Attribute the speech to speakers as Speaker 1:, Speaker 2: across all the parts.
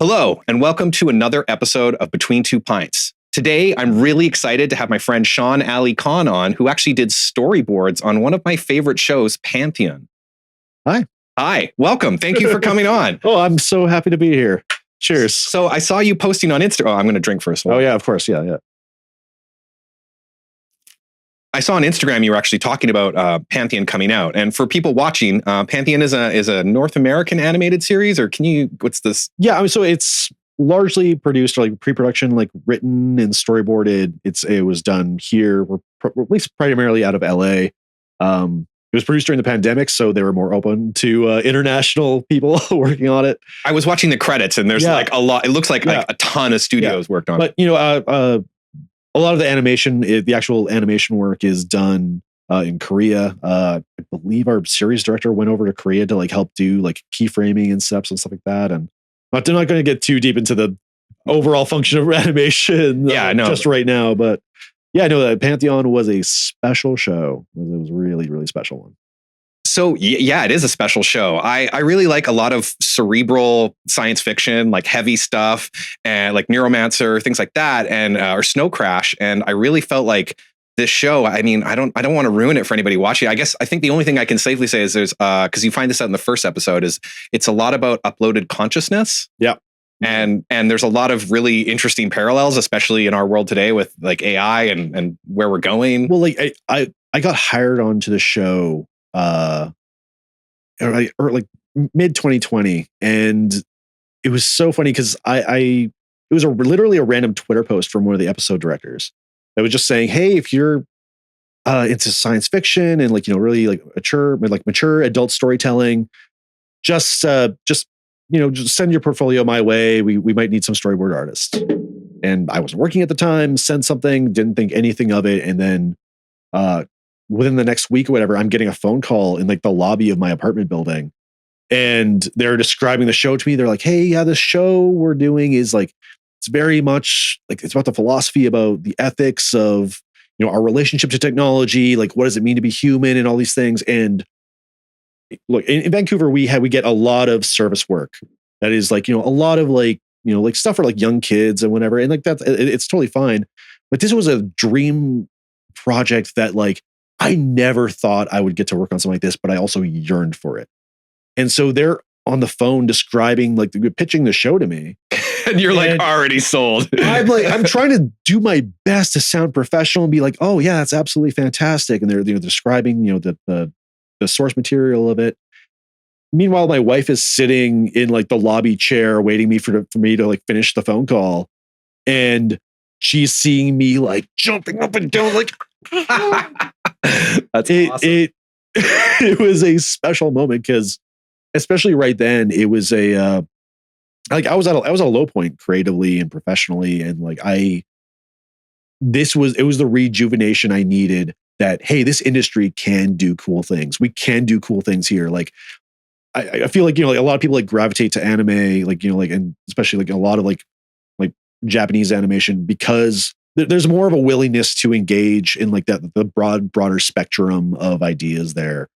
Speaker 1: Hello, and welcome to another episode of Between Two Pints. Today, I'm really excited to have my friend Shaan Ali Khan on, who actually did storyboards on one of my favorite shows, Pantheon.
Speaker 2: Hi.
Speaker 1: Hi, welcome. Thank you for coming on.
Speaker 2: Oh, I'm so happy to be here. Cheers.
Speaker 1: So I saw you posting on Instagram. Oh, I'm going to drink first.
Speaker 2: Oh, yeah, of course. Yeah.
Speaker 1: I saw on Instagram you were actually talking about Pantheon coming out. And for people watching, Pantheon is a North American animated series, or what's this?
Speaker 2: Yeah, I mean, so it's largely produced, or like pre-production, like written and storyboarded. It was done here. We're at least primarily out of LA. It was produced during the pandemic, so they were more open to international people working on it.
Speaker 1: I was watching the credits, and there's like a lot. It looks like a ton of studios worked on it.
Speaker 2: But a lot of the animation, the actual animation work is done in Korea. I believe our series director went over to Korea to like help do like keyframing and steps and stuff like that. And I'm not going to get too deep into the overall function of animation just right now. But yeah, I know that Pantheon was a special show. It was a really, really special one.
Speaker 1: So yeah, it is a special show. I really like a lot of cerebral science fiction, like heavy stuff, and like Neuromancer, things like that, and or Snow Crash. And I really felt like this show. I mean, I don't want to ruin it for anybody watching. I think the only thing I can safely say is there's because you find this out in the first episode is it's a lot about uploaded consciousness.
Speaker 2: Yeah.
Speaker 1: And there's a lot of really interesting parallels, especially in our world today with like AI and where we're going.
Speaker 2: Well, like I got hired onto the show or like mid 2020, and it was so funny because it was literally a random Twitter post from one of the episode directors that was just saying, hey, if you're into science fiction and like, you know, really like mature adult storytelling, just send your portfolio my way. We might need some storyboard artists. And I wasn't working at the time, sent something, didn't think anything of it. And then within the next week or whatever, I'm getting a phone call in like the lobby of my apartment building. And they're describing the show to me. They're like, hey, yeah, the show we're doing is like, it's very much like, it's about the philosophy, about the ethics of, you know, our relationship to technology. Like, what does it mean to be human and all these things? And look, in Vancouver, we get a lot of service work that is like, you know, a lot of like, you know, like stuff for like young kids and whatever. And like that, it's totally fine. But this was a dream project that like, I never thought I would get to work on something like this, but I also yearned for it. And so they're on the phone describing, like pitching the show to me.
Speaker 1: And you're like already sold.
Speaker 2: I'm trying to do my best to sound professional and be like, oh yeah, that's absolutely fantastic. And they're describing, you know, the source material of it. Meanwhile, my wife is sitting in like the lobby chair waiting for me to like finish the phone call. And she's seeing me like jumping up and down like
Speaker 1: That's awesome.
Speaker 2: It was a special moment because, especially right then, it was a like I was at a low point creatively and professionally, and like it was the rejuvenation I needed. That hey, this industry can do cool things. We can do cool things here. Like I feel like, you know, like a lot of people like gravitate to anime, like, you know, like, and especially like a lot of like Japanese animation because there's more of a willingness to engage in like the broader spectrum of ideas there.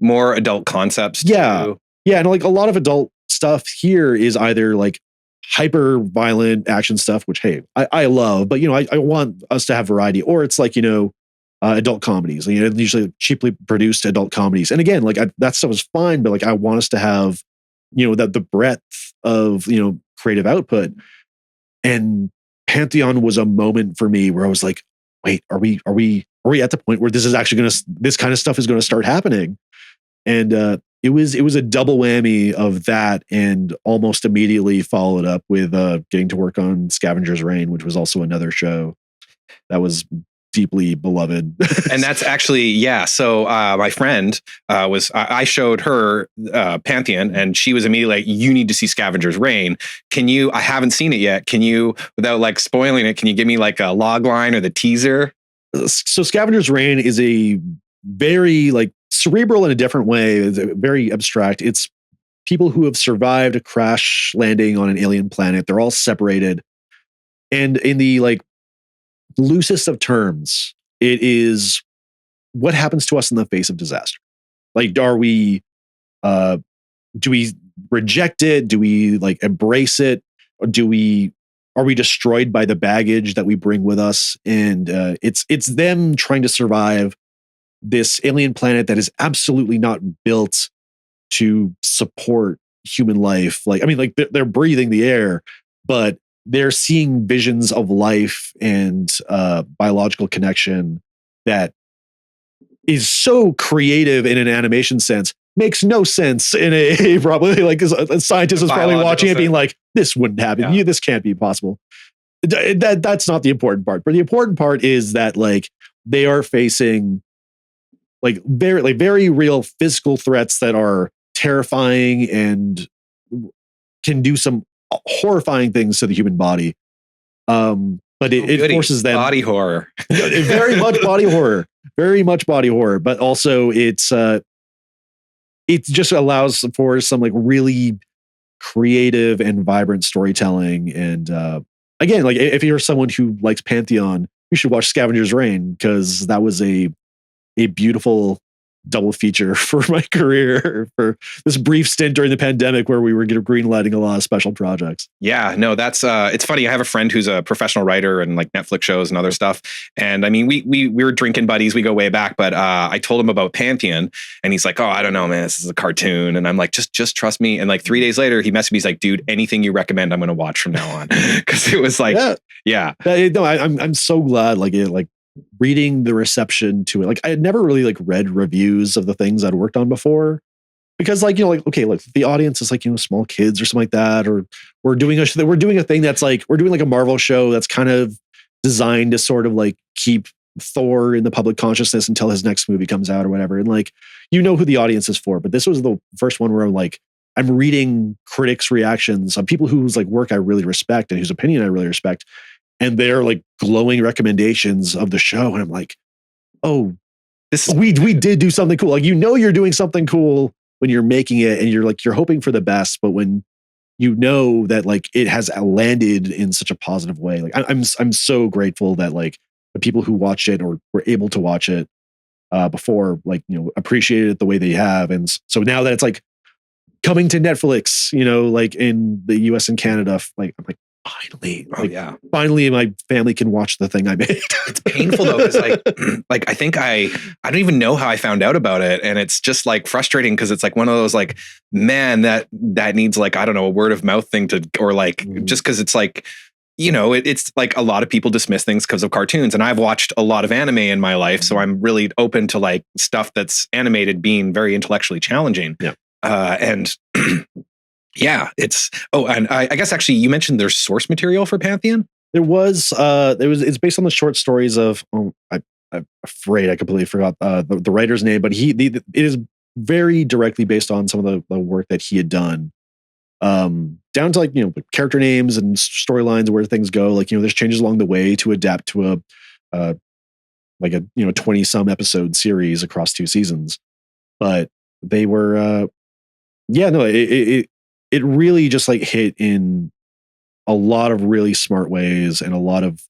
Speaker 1: More adult concepts.
Speaker 2: Yeah. Yeah. And like a lot of adult stuff here is either like hyper violent action stuff, which, hey, I love, but you know, I want us to have variety, or it's like, you know, adult comedies, you know, usually cheaply produced adult comedies. And again, like that stuff is fine, but like, I want us to have, you know, the breadth of, you know, creative output. And Pantheon was a moment for me where I was like, wait, are we at the point where this is actually this kind of stuff is going to start happening? And it was a double whammy of that, and almost immediately followed up with getting to work on Scavengers Reign, which was also another show that was deeply beloved.
Speaker 1: And that's actually, so my friend I showed her Pantheon, and she was immediately like, you need to see Scavengers Reign. I haven't seen it yet. Can you, without like spoiling it, can you give me like a log line or the teaser?
Speaker 2: So Scavengers Reign is a very like cerebral in a different way. It's very abstract. It's people who have survived a crash landing on an alien planet. They're all separated. And in the like loosest of terms, it is what happens to us in the face of disaster. Like, do we reject it? Do we like embrace it? are we destroyed by the baggage that we bring with us? And it's them trying to survive this alien planet that is absolutely not built to support human life. Like, I mean, like they're breathing the air, but they're seeing visions of life and biological connection that is so creative in an animation sense. Makes no sense in a probably like a scientist is probably watching it being like, this wouldn't happen. Yeah. This can't be possible. That's not the important part. But the important part is that like they are facing like very real physical threats that are terrifying and can do some horrifying things to the human body. But it forces them
Speaker 1: body horror.
Speaker 2: Very much body horror. Very much body horror. But also it just allows for some like really creative and vibrant storytelling. And again, like if you're someone who likes Pantheon, you should watch Scavengers Reign, because that was a beautiful double feature for my career for this brief stint during the pandemic where we were greenlighting a lot of special projects.
Speaker 1: Yeah, no, that's it's funny. I have a friend who's a professional writer and like Netflix shows and other stuff. And I mean, we were drinking buddies. We go way back, but I told him about Pantheon and he's like, oh, I don't know, man, this is a cartoon. And I'm like, just trust me. And like 3 days later, he messaged me. He's like, dude, anything you recommend, I'm going to watch from now on. Cause it was like, yeah.
Speaker 2: No, I'm so glad like reading the reception to it. Like I had never really like read reviews of the things I'd worked on before, because like, you know, like, okay, like the audience is like, you know, small kids or something like that, or we're doing a thing that's like, we're doing like a Marvel show that's kind of designed to sort of like keep Thor in the public consciousness until his next movie comes out or whatever. And like, you know who the audience is for, but this was the first one where I'm reading critics' reactions on people whose like work I really respect and whose opinion I really respect. And they're like glowing recommendations of the show. And I'm like, oh, we did do something cool. Like, you know, you're doing something cool when you're making it and you're hoping for the best. But when you know that like it has landed in such a positive way, like I'm so grateful that like the people who watched it or were able to watch it before, like, you know, appreciated it the way they have. And so now that it's like coming to Netflix, you know, like in the US and Canada, like I'm like, finally my family can watch the thing I made.
Speaker 1: It's painful though, because like I think I don't even know how I found out about it, and it's just like frustrating because it's like one of those like, man, that needs like, I don't know, a word of mouth thing to, or like just because it's like, you know, it's like a lot of people dismiss things because of cartoons, and I've watched a lot of anime in my life, so I'm really open to like stuff that's animated being very intellectually challenging.
Speaker 2: Yeah.
Speaker 1: And yeah, and I guess actually you mentioned there's source material for Pantheon.
Speaker 2: It's based on the short stories of, I'm afraid I completely forgot the writer's name, but it is very directly based on some of the work that he had done, down to like, you know, character names and storylines and where things go. Like, you know, there's changes along the way to adapt to like a, you know, 20 some episode series across 2 seasons, but they were, it really just like hit in a lot of really smart ways, and a lot of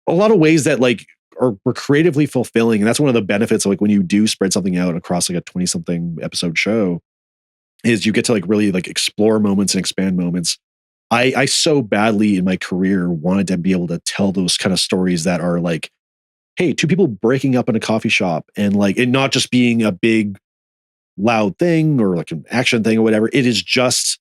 Speaker 2: ways that like were creatively fulfilling. And that's one of the benefits of like when you do spread something out across like a 20 something episode show, is you get to like really like explore moments and expand moments. I so badly in my career wanted to be able to tell those kind of stories that are like, hey, 2 people breaking up in a coffee shop, and like it not just being a big loud thing or like an action thing or whatever. It is just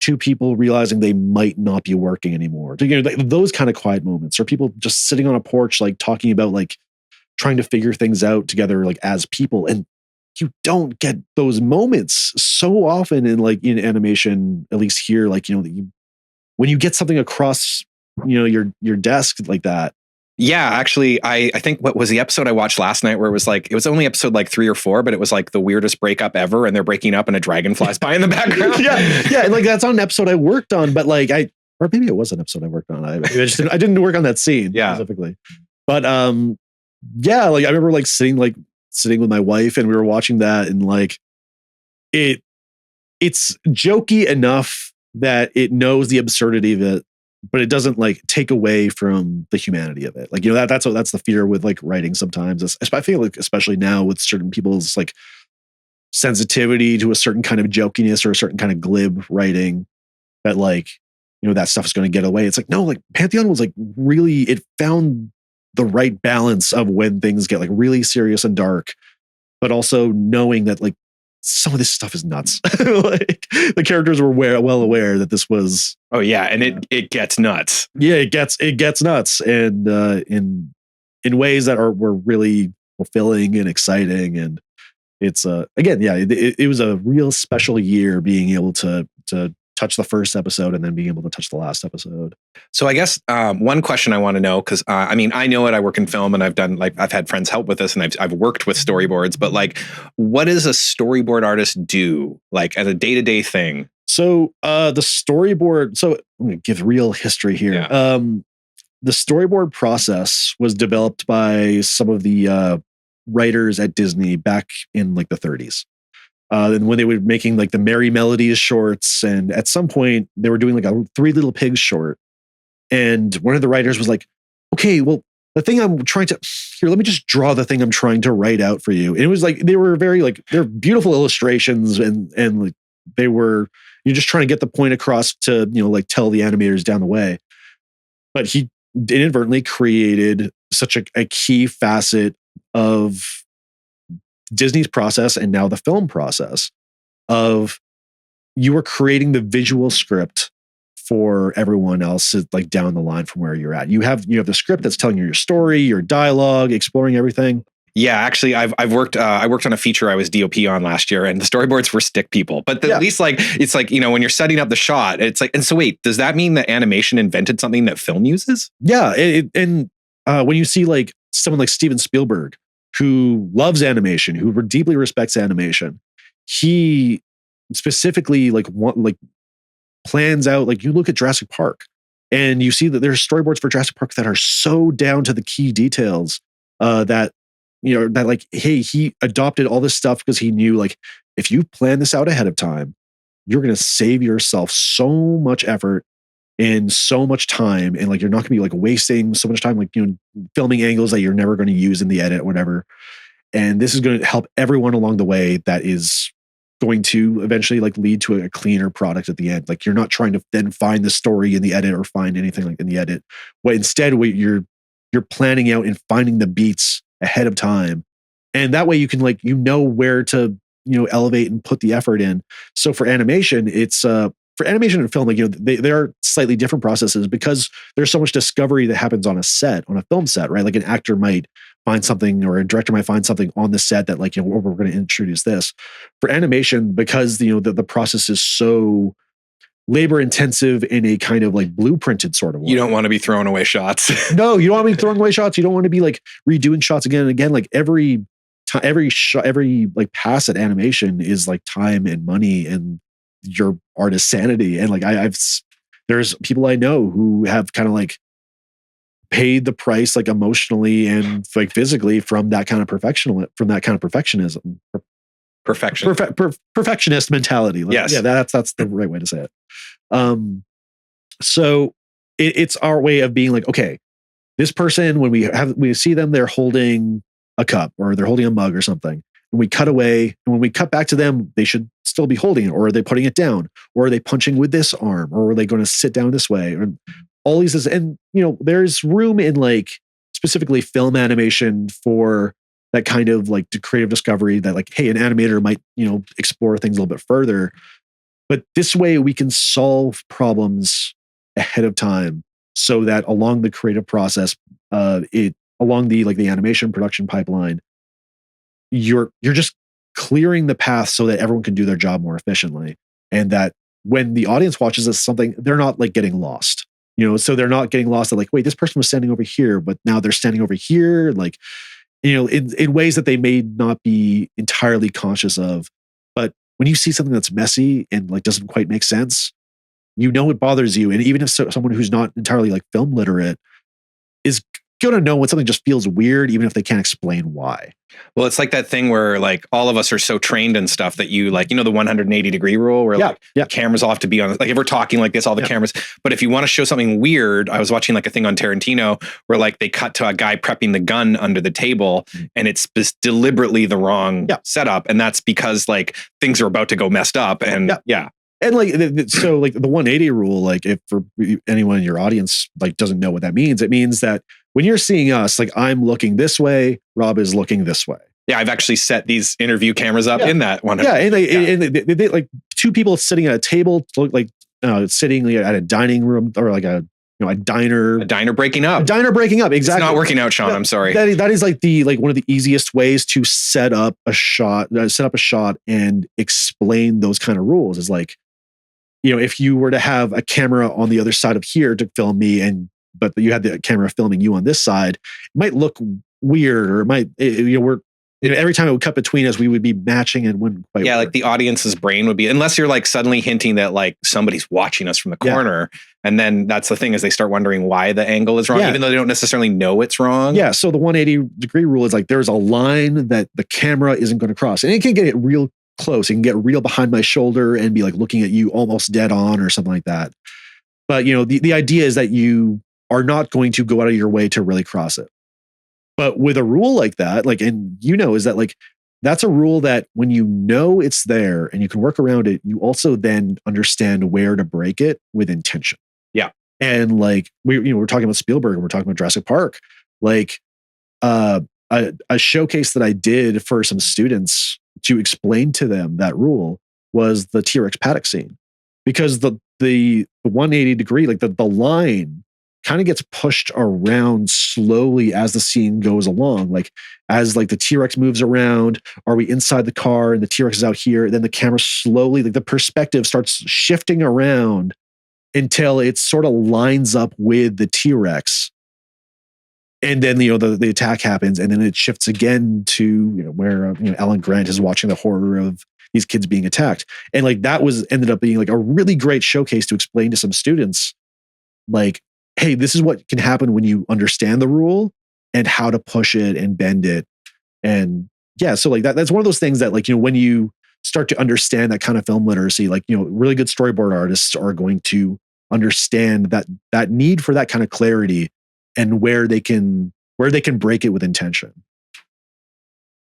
Speaker 2: 2 people realizing they might not be working anymore. You know, those kind of quiet moments, or people just sitting on a porch, like talking about like trying to figure things out together, like as people. And you don't get those moments so often in like in animation, at least here, like, you know, when you get something across, you know, your desk like that.
Speaker 1: Yeah, actually, I think what was the episode I watched last night where it was like, it was only episode like 3 or 4, but it was like the weirdest breakup ever, and they're breaking up and a dragon flies by in the background.
Speaker 2: yeah, like that's on an episode I worked on, but like or maybe it was an episode I worked on. I didn't work on that scene specifically, but yeah, like I remember like sitting with my wife, and we were watching that, and like it's jokey enough that it knows the absurdity of it, but it doesn't like take away from the humanity of it. Like, you know, that's the fear with like writing sometimes. I feel like, especially now with certain people's like sensitivity to a certain kind of jokiness or a certain kind of glib writing, that like that stuff is going to get away. It's like, no, like Pantheon was like really, it found the right balance of when things get like really serious and dark, but also knowing that like some of this stuff is nuts. Like the characters were well aware that this was.
Speaker 1: Oh yeah. And it gets nuts.
Speaker 2: Yeah, it gets nuts. And in ways that were really fulfilling and exciting. And it's again, yeah, it was a real special year being able to touch the first episode and then being able to touch the last episode.
Speaker 1: So I guess one question I want to know, because I mean, I know it. I work in film, and I've had friends help with this, and I've worked with storyboards. But like, what does a storyboard artist do, like as a day-to-day thing?
Speaker 2: So the storyboard. So I'm going to give real history here.
Speaker 1: Yeah.
Speaker 2: The storyboard process was developed by some of the writers at Disney back in like the 30s. And when they were making like the Merry Melodies shorts, and at some point they were doing like a Three Little Pigs short. And one of the writers was like, okay, well, the thing I'm trying to, here, let me just draw the thing I'm trying to write out for you. And it was like, they were very like, they're beautiful illustrations, and like you're just trying to get the point across to, like tell the animators down the way. But he inadvertently created such a key facet of Disney's process, and now the film process, of you are creating the visual script for everyone else, like down the line from where you're at. You have the script that's telling you your story, your dialogue, exploring everything.
Speaker 1: Yeah, actually, I've worked. I worked on a feature I was DOP on last year, and the storyboards were stick people. But at least, like, it's like, when you're setting up the shot, it's like, and so wait, does that mean that animation invented something that film uses?
Speaker 2: Yeah, and when you see like someone like Steven Spielberg, who loves animation, who deeply respects animation, he specifically plans out, like, you look at Jurassic Park and you see that there's storyboards for Jurassic Park that are so down to the key details that like, hey, he adopted all this stuff because he knew, like, if you plan this out ahead of time, you're going to save yourself so much effort and so much time, and like, you're not going to be like wasting so much time, like, filming angles that you're never going to use in the edit or whatever. And this is going to help everyone along the way. That is going to eventually like lead to a cleaner product at the end. Like, you're not trying to then find the story in the edit or find anything like in the edit. Instead, you're planning out and finding the beats ahead of time. And that way you can, like, where to, elevate and put the effort in. So for animation, it's for animation and film, like, they are slightly different processes because there's so much discovery that happens on a film set, right? Like, an actor might find something, or a director might find something on the set that, like, we're going to introduce this. For animation, because the process is so labor intensive in a kind of like blueprinted sort of way.
Speaker 1: You don't want to be throwing away shots.
Speaker 2: No, you don't want to be throwing away shots. You don't want to be like redoing shots again and again. Like, every shot, every like pass at animation is like time and money and your artist's sanity. And like, there's people I know who have kind of like paid the price, like emotionally and like physically, from that kind of perfectionism. Perfectionist mentality. Like,
Speaker 1: yes.
Speaker 2: Yeah, that's the right way to say it. So it's our way of being like, okay, this person, when we see them, they're holding a cup or they're holding a mug or something. And we cut away, and when we cut back to them, they should still be holding it, or are they putting it down, or are they punching with this arm, or are they going to sit down this way, or all these. And there's room in like specifically film animation for that kind of like creative discovery that, like, hey, an animator might explore things a little bit further. But this way we can solve problems ahead of time, so that along the creative process, along the animation production pipeline, you're just clearing the path so that everyone can do their job more efficiently. And that when the audience watches this something, they're not like getting lost, so they're not getting lost. They're like, wait, this person was standing over here, but now they're standing over here. Like, in ways that they may not be entirely conscious of. But when you see something that's messy and like doesn't quite make sense, it bothers you. And even if someone who's not entirely like film literate is going to know when something just feels weird, even if they can't explain why.
Speaker 1: Well, it's like that thing where like all of us are so trained and stuff that you like, the 180-degree rule where the cameras all have to be on, like, if we're talking like this, all the cameras. But if you want to show something weird, I was watching like a thing on Tarantino where like they cut to a guy prepping the gun under the table, and it's deliberately the wrong setup. And that's because like things are about to go messed up. And
Speaker 2: And like, so like the 180 rule, like if for anyone in your audience like doesn't know what that means, it means that when you're seeing us, like I'm looking this way, Rob is looking this way.
Speaker 1: Yeah, I've actually set these interview cameras up in that one.
Speaker 2: Yeah, and they like two people sitting at a table look like sitting at a dining room or like a diner.
Speaker 1: A diner breaking up.
Speaker 2: A diner breaking up, exactly.
Speaker 1: It's not working out, Shaan. I'm sorry.
Speaker 2: That is like one of the easiest ways to set up a shot and explain those kind of rules is like, if you were to have a camera on the other side of here to film me but you had the camera filming you on this side, it might look weird or it might, every time it would cut between us, we would be matching and wouldn't quite work.
Speaker 1: Like the audience's brain would be, unless you're like suddenly hinting that like somebody's watching us from the corner. And then that's the thing is they start wondering why the angle is wrong, even though they don't necessarily know it's wrong.
Speaker 2: Yeah. So the 180 degree rule is like, there's a line that the camera isn't going to cross, and it can get real close. It can get real behind my shoulder and be like looking at you almost dead on or something like that. But the idea is that you are not going to go out of your way to really cross it. But with a rule like that, like, and is that like, that's a rule that when it's there and you can work around it, you also then understand where to break it with intention.
Speaker 1: Yeah.
Speaker 2: And like, we're talking about Spielberg and we're talking about Jurassic Park, like a showcase that I did for some students to explain to them that rule was the T-Rex paddock scene, because the 180 degree, like the line kind of gets pushed around slowly as the scene goes along. Like as like the T-Rex moves around, are we inside the car and the T-Rex is out here? Then the camera slowly, like the perspective starts shifting around until it sort of lines up with the T-Rex. And then, the attack happens, and then it shifts again to, where, Alan Grant is watching the horror of these kids being attacked. And like, that ended up being like a really great showcase to explain to some students, like, hey, this is what can happen when you understand the rule and how to push it and bend it. And yeah, so like that's one of those things that like, when you start to understand that kind of film literacy, like, really good storyboard artists are going to understand that need for that kind of clarity and where they can break it with intention.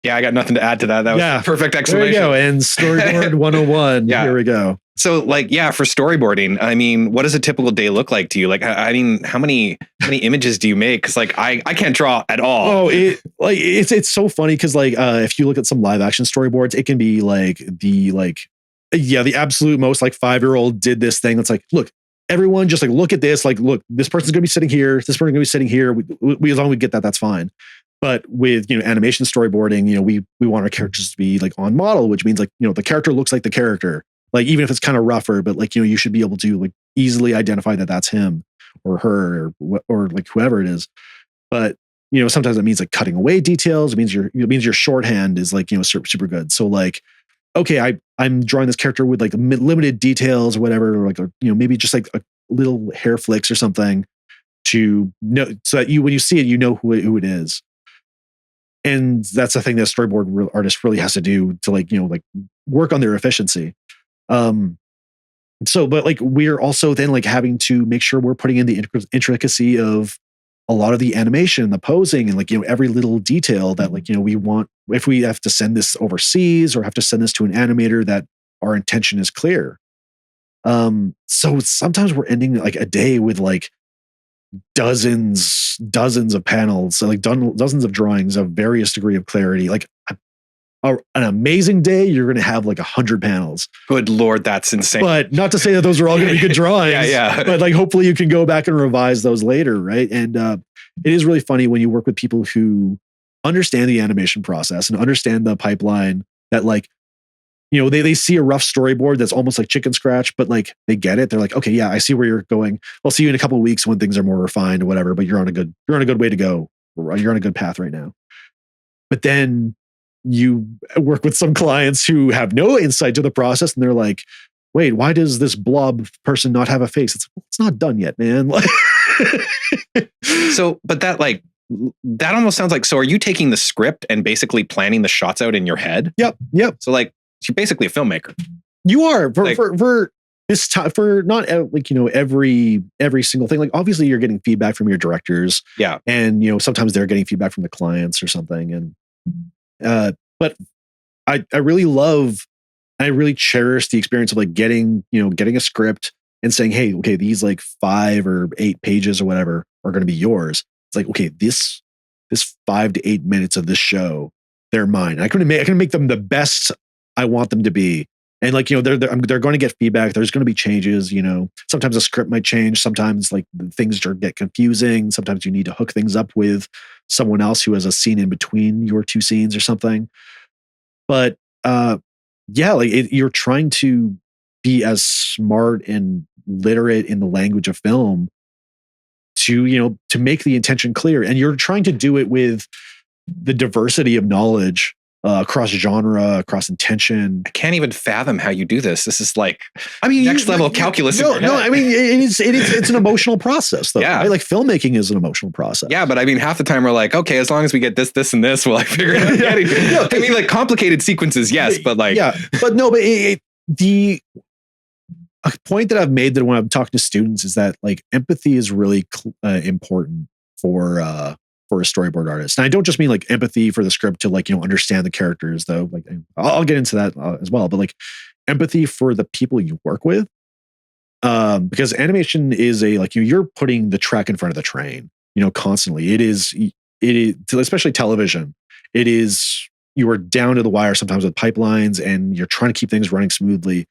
Speaker 1: Yeah, I got nothing to add to that. That was a perfect explanation.
Speaker 2: There you go. And Storyboard 101. Here we go.
Speaker 1: So like, for storyboarding, I mean, what does a typical day look like to you? Like, I mean, how many images do you make? Cause like, I can't draw at all.
Speaker 2: Oh, it's so funny. Cause like, if you look at some live action storyboards, it can be like the absolute most like 5-year-old did this thing. That's like, look, everyone just like, look at this. Like, look, this person's going to be sitting here. This person's going to be sitting here. We as long as we get that, that's fine. But with, animation storyboarding, we want our characters to be like on model, which means like, the character looks like the character. Like, even if it's kind of rougher, but like, you should be able to like easily identify that that's him or her or like whoever it is. But, sometimes it means like cutting away details. It means your shorthand is like, super good. So like, okay, I'm drawing this character with like limited details or whatever, or like, maybe just like a little hair flicks or something to know, so that when you see it, who it is. And that's the thing that storyboard artist really has to do to like, like work on their efficiency. But like, we're also then like having to make sure we're putting in the intricacy of a lot of the animation, the posing, and like, every little detail that like, we want, if we have to send this overseas or have to send this to an animator, that our intention is clear. So sometimes we're ending like a day with like dozens of panels, so like dozens of drawings of various degree of clarity. Like an amazing day, you're going to have like 100 panels.
Speaker 1: Good Lord, that's insane.
Speaker 2: But not to say that those are all going to be good drawings.
Speaker 1: Yeah.
Speaker 2: But like, hopefully you can go back and revise those later, right? And it is really funny when you work with people who understand the animation process and understand the pipeline, that like, they see a rough storyboard that's almost like chicken scratch, but like they get it. They're like, okay, yeah, I see where you're going. I'll see you in a couple of weeks when things are more refined or whatever, but you're on a good way to go. You're on a good path right now. But then you work with some clients who have no insight to the process, and they're like, wait, why does this blob person not have a face? It's not done yet, man.
Speaker 1: So, but that almost sounds like, so are you taking the script and basically planning the shots out in your head?
Speaker 2: Yep.
Speaker 1: So like, you're basically a filmmaker.
Speaker 2: You are for this time, for not like, every single thing. Like, obviously you're getting feedback from your directors.
Speaker 1: Yeah.
Speaker 2: And, sometimes they're getting feedback from the clients or something. And, but I really love I really cherish the experience of like getting a script and saying, hey, okay, these like 5 or 8 pages or whatever are going to be yours. It's like, okay, this 5 to 8 minutes of this show, they're mine. I can make them the best I want them to be. And like, they're going to get feedback. There's going to be changes, sometimes a script might change. Sometimes like things get confusing. Sometimes you need to hook things up with someone else who has a scene in between your 2 scenes or something. But you're trying to be as smart and literate in the language of film to make the intention clear. And you're trying to do it with the diversity of knowledge across genre, across intention.
Speaker 1: I can't even fathom how you do this. This is like, next level calculus.
Speaker 2: No, I mean, it's an emotional process though.
Speaker 1: Yeah.
Speaker 2: Right? Like filmmaking is an emotional process.
Speaker 1: Yeah. But I mean, half the time we're like, okay, as long as we get this, this, and this, we'll like figure it out. I mean, like complicated sequences. Yes. But like,
Speaker 2: the a point that I've made that when I'm talking to students is that like empathy is really important for a storyboard artist. And I don't just mean like empathy for the script to like, understand the characters though. Like I'll get into that as well, but like empathy for the people you work with. Because animation is you're putting the track in front of the train, constantly. It is, especially television. It is, you are down to the wire sometimes with pipelines and you're trying to keep things running smoothly.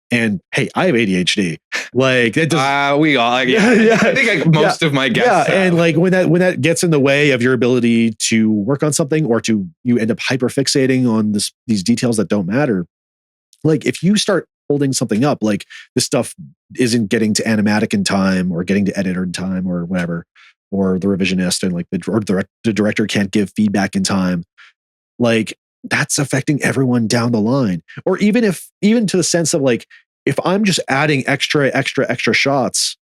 Speaker 2: And hey, I have ADHD. Like that does,
Speaker 1: we all. Yeah. I think most of my guests.
Speaker 2: Yeah, and like when that gets in the way of your ability to work on something, or you end up hyper fixating on these details that don't matter. Like if you start holding something up, like this stuff isn't getting to animatic in time, or getting to editor in time, or whatever, or the revisionist and like the director can't give feedback in time. Like that's affecting everyone down the line. Or even to the sense of like, if I'm just adding extra shots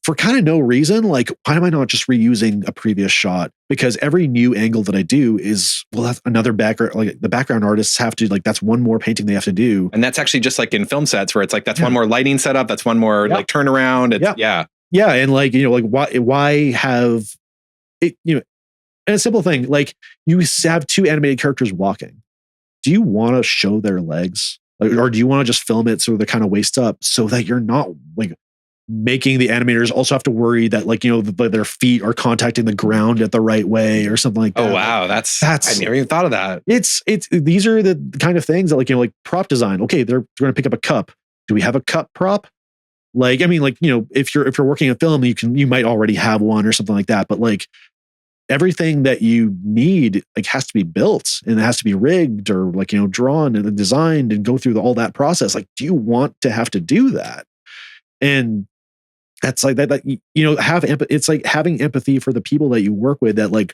Speaker 2: for kind of no reason, like why am I not just reusing a previous shot? Because every new angle that I do is, well, that's another background, like the background artists have to, like, that's one more painting they have to do.
Speaker 1: And that's actually just like in film sets where it's like, that's one more lighting setup. That's one more like turnaround.
Speaker 2: Yeah. And like, why have it, and a simple thing, like you have 2 animated characters walking. Do you want to show their legs? Or do you want to just film it so they're kind of waist up so that you're not like making the animators also have to worry that like, their feet are contacting the ground at the right way or something like that.
Speaker 1: Oh, wow. That's I never even thought of that.
Speaker 2: These are the kind of things that like prop design. Okay. They're going to pick up a cup. Do we have a cup prop? Like, I mean, like, if you're working in film, you might already have one or something like that. But like, everything that you need like has to be built and it has to be rigged or like, drawn and designed and go through all that process. Like, do you want to have to do that? And that's like that, it's like having empathy for the people that you work with, that like,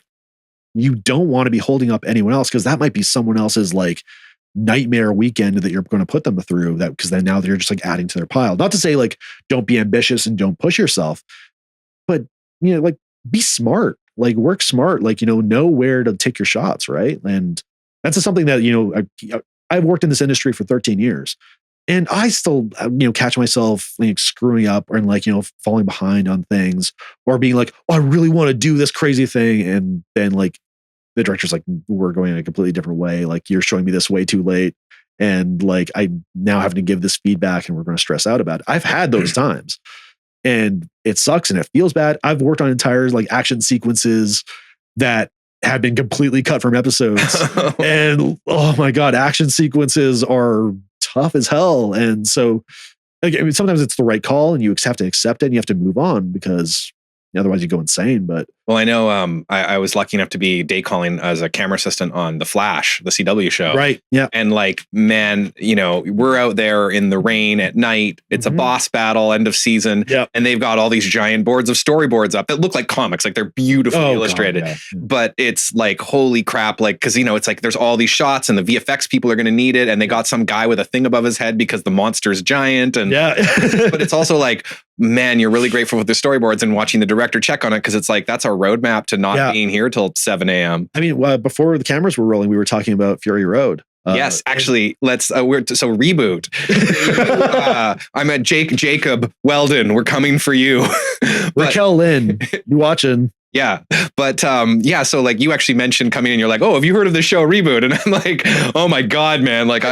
Speaker 2: you don't want to be holding up anyone else. Cause that might be someone else's like nightmare weekend that you're going to put them through that. Cause then now they're just like adding to their pile. Not to say like, don't be ambitious and don't push yourself, but like be smart. Like work smart, like, know where to take your shots. Right. And that's something that, I've worked in this industry for 13 years and I still, catch myself like screwing up and like, falling behind on things or being like, oh, I really want to do this crazy thing. And then like the director's like, we're going in a completely different way. Like you're showing me this way too late. And like, I now have to give this feedback and we're going to stress out about it. I've had those times. And it sucks and it feels bad. I've worked on entire like action sequences that have been completely cut from episodes. And oh my God, action sequences are tough as hell. And so like, I mean, sometimes it's the right call and you have to accept it and you have to move on because otherwise you go insane. But
Speaker 1: well, I know I was lucky enough to be day calling as a camera assistant on The Flash, the CW show.
Speaker 2: Right. Yeah.
Speaker 1: And like, man, we're out there in the rain at night. It's a boss battle, end of season.
Speaker 2: Yep.
Speaker 1: And they've got all these giant boards of storyboards up that look like comics. Like they're beautifully illustrated. God, yeah. But it's like, holy crap. Like, cause it's like, there's all these shots and the VFX people are going to need it. And they got some guy with a thing above his head because the monster's giant. And but it's also like, man, you're really grateful for the storyboards and watching the director check on it. Cause it's like, that's our roadmap to not being here till 7 a.m.
Speaker 2: I mean, before the cameras were rolling, we were talking about Fury Road.
Speaker 1: Yes, actually, let's reboot. I'm at Jacob Weldon. We're coming for you.
Speaker 2: Raquel Lynn, you watching?
Speaker 1: Yeah. But so like you actually mentioned coming in, you're like, oh, have you heard of the show Reboot? And I'm like, oh my God, man. Like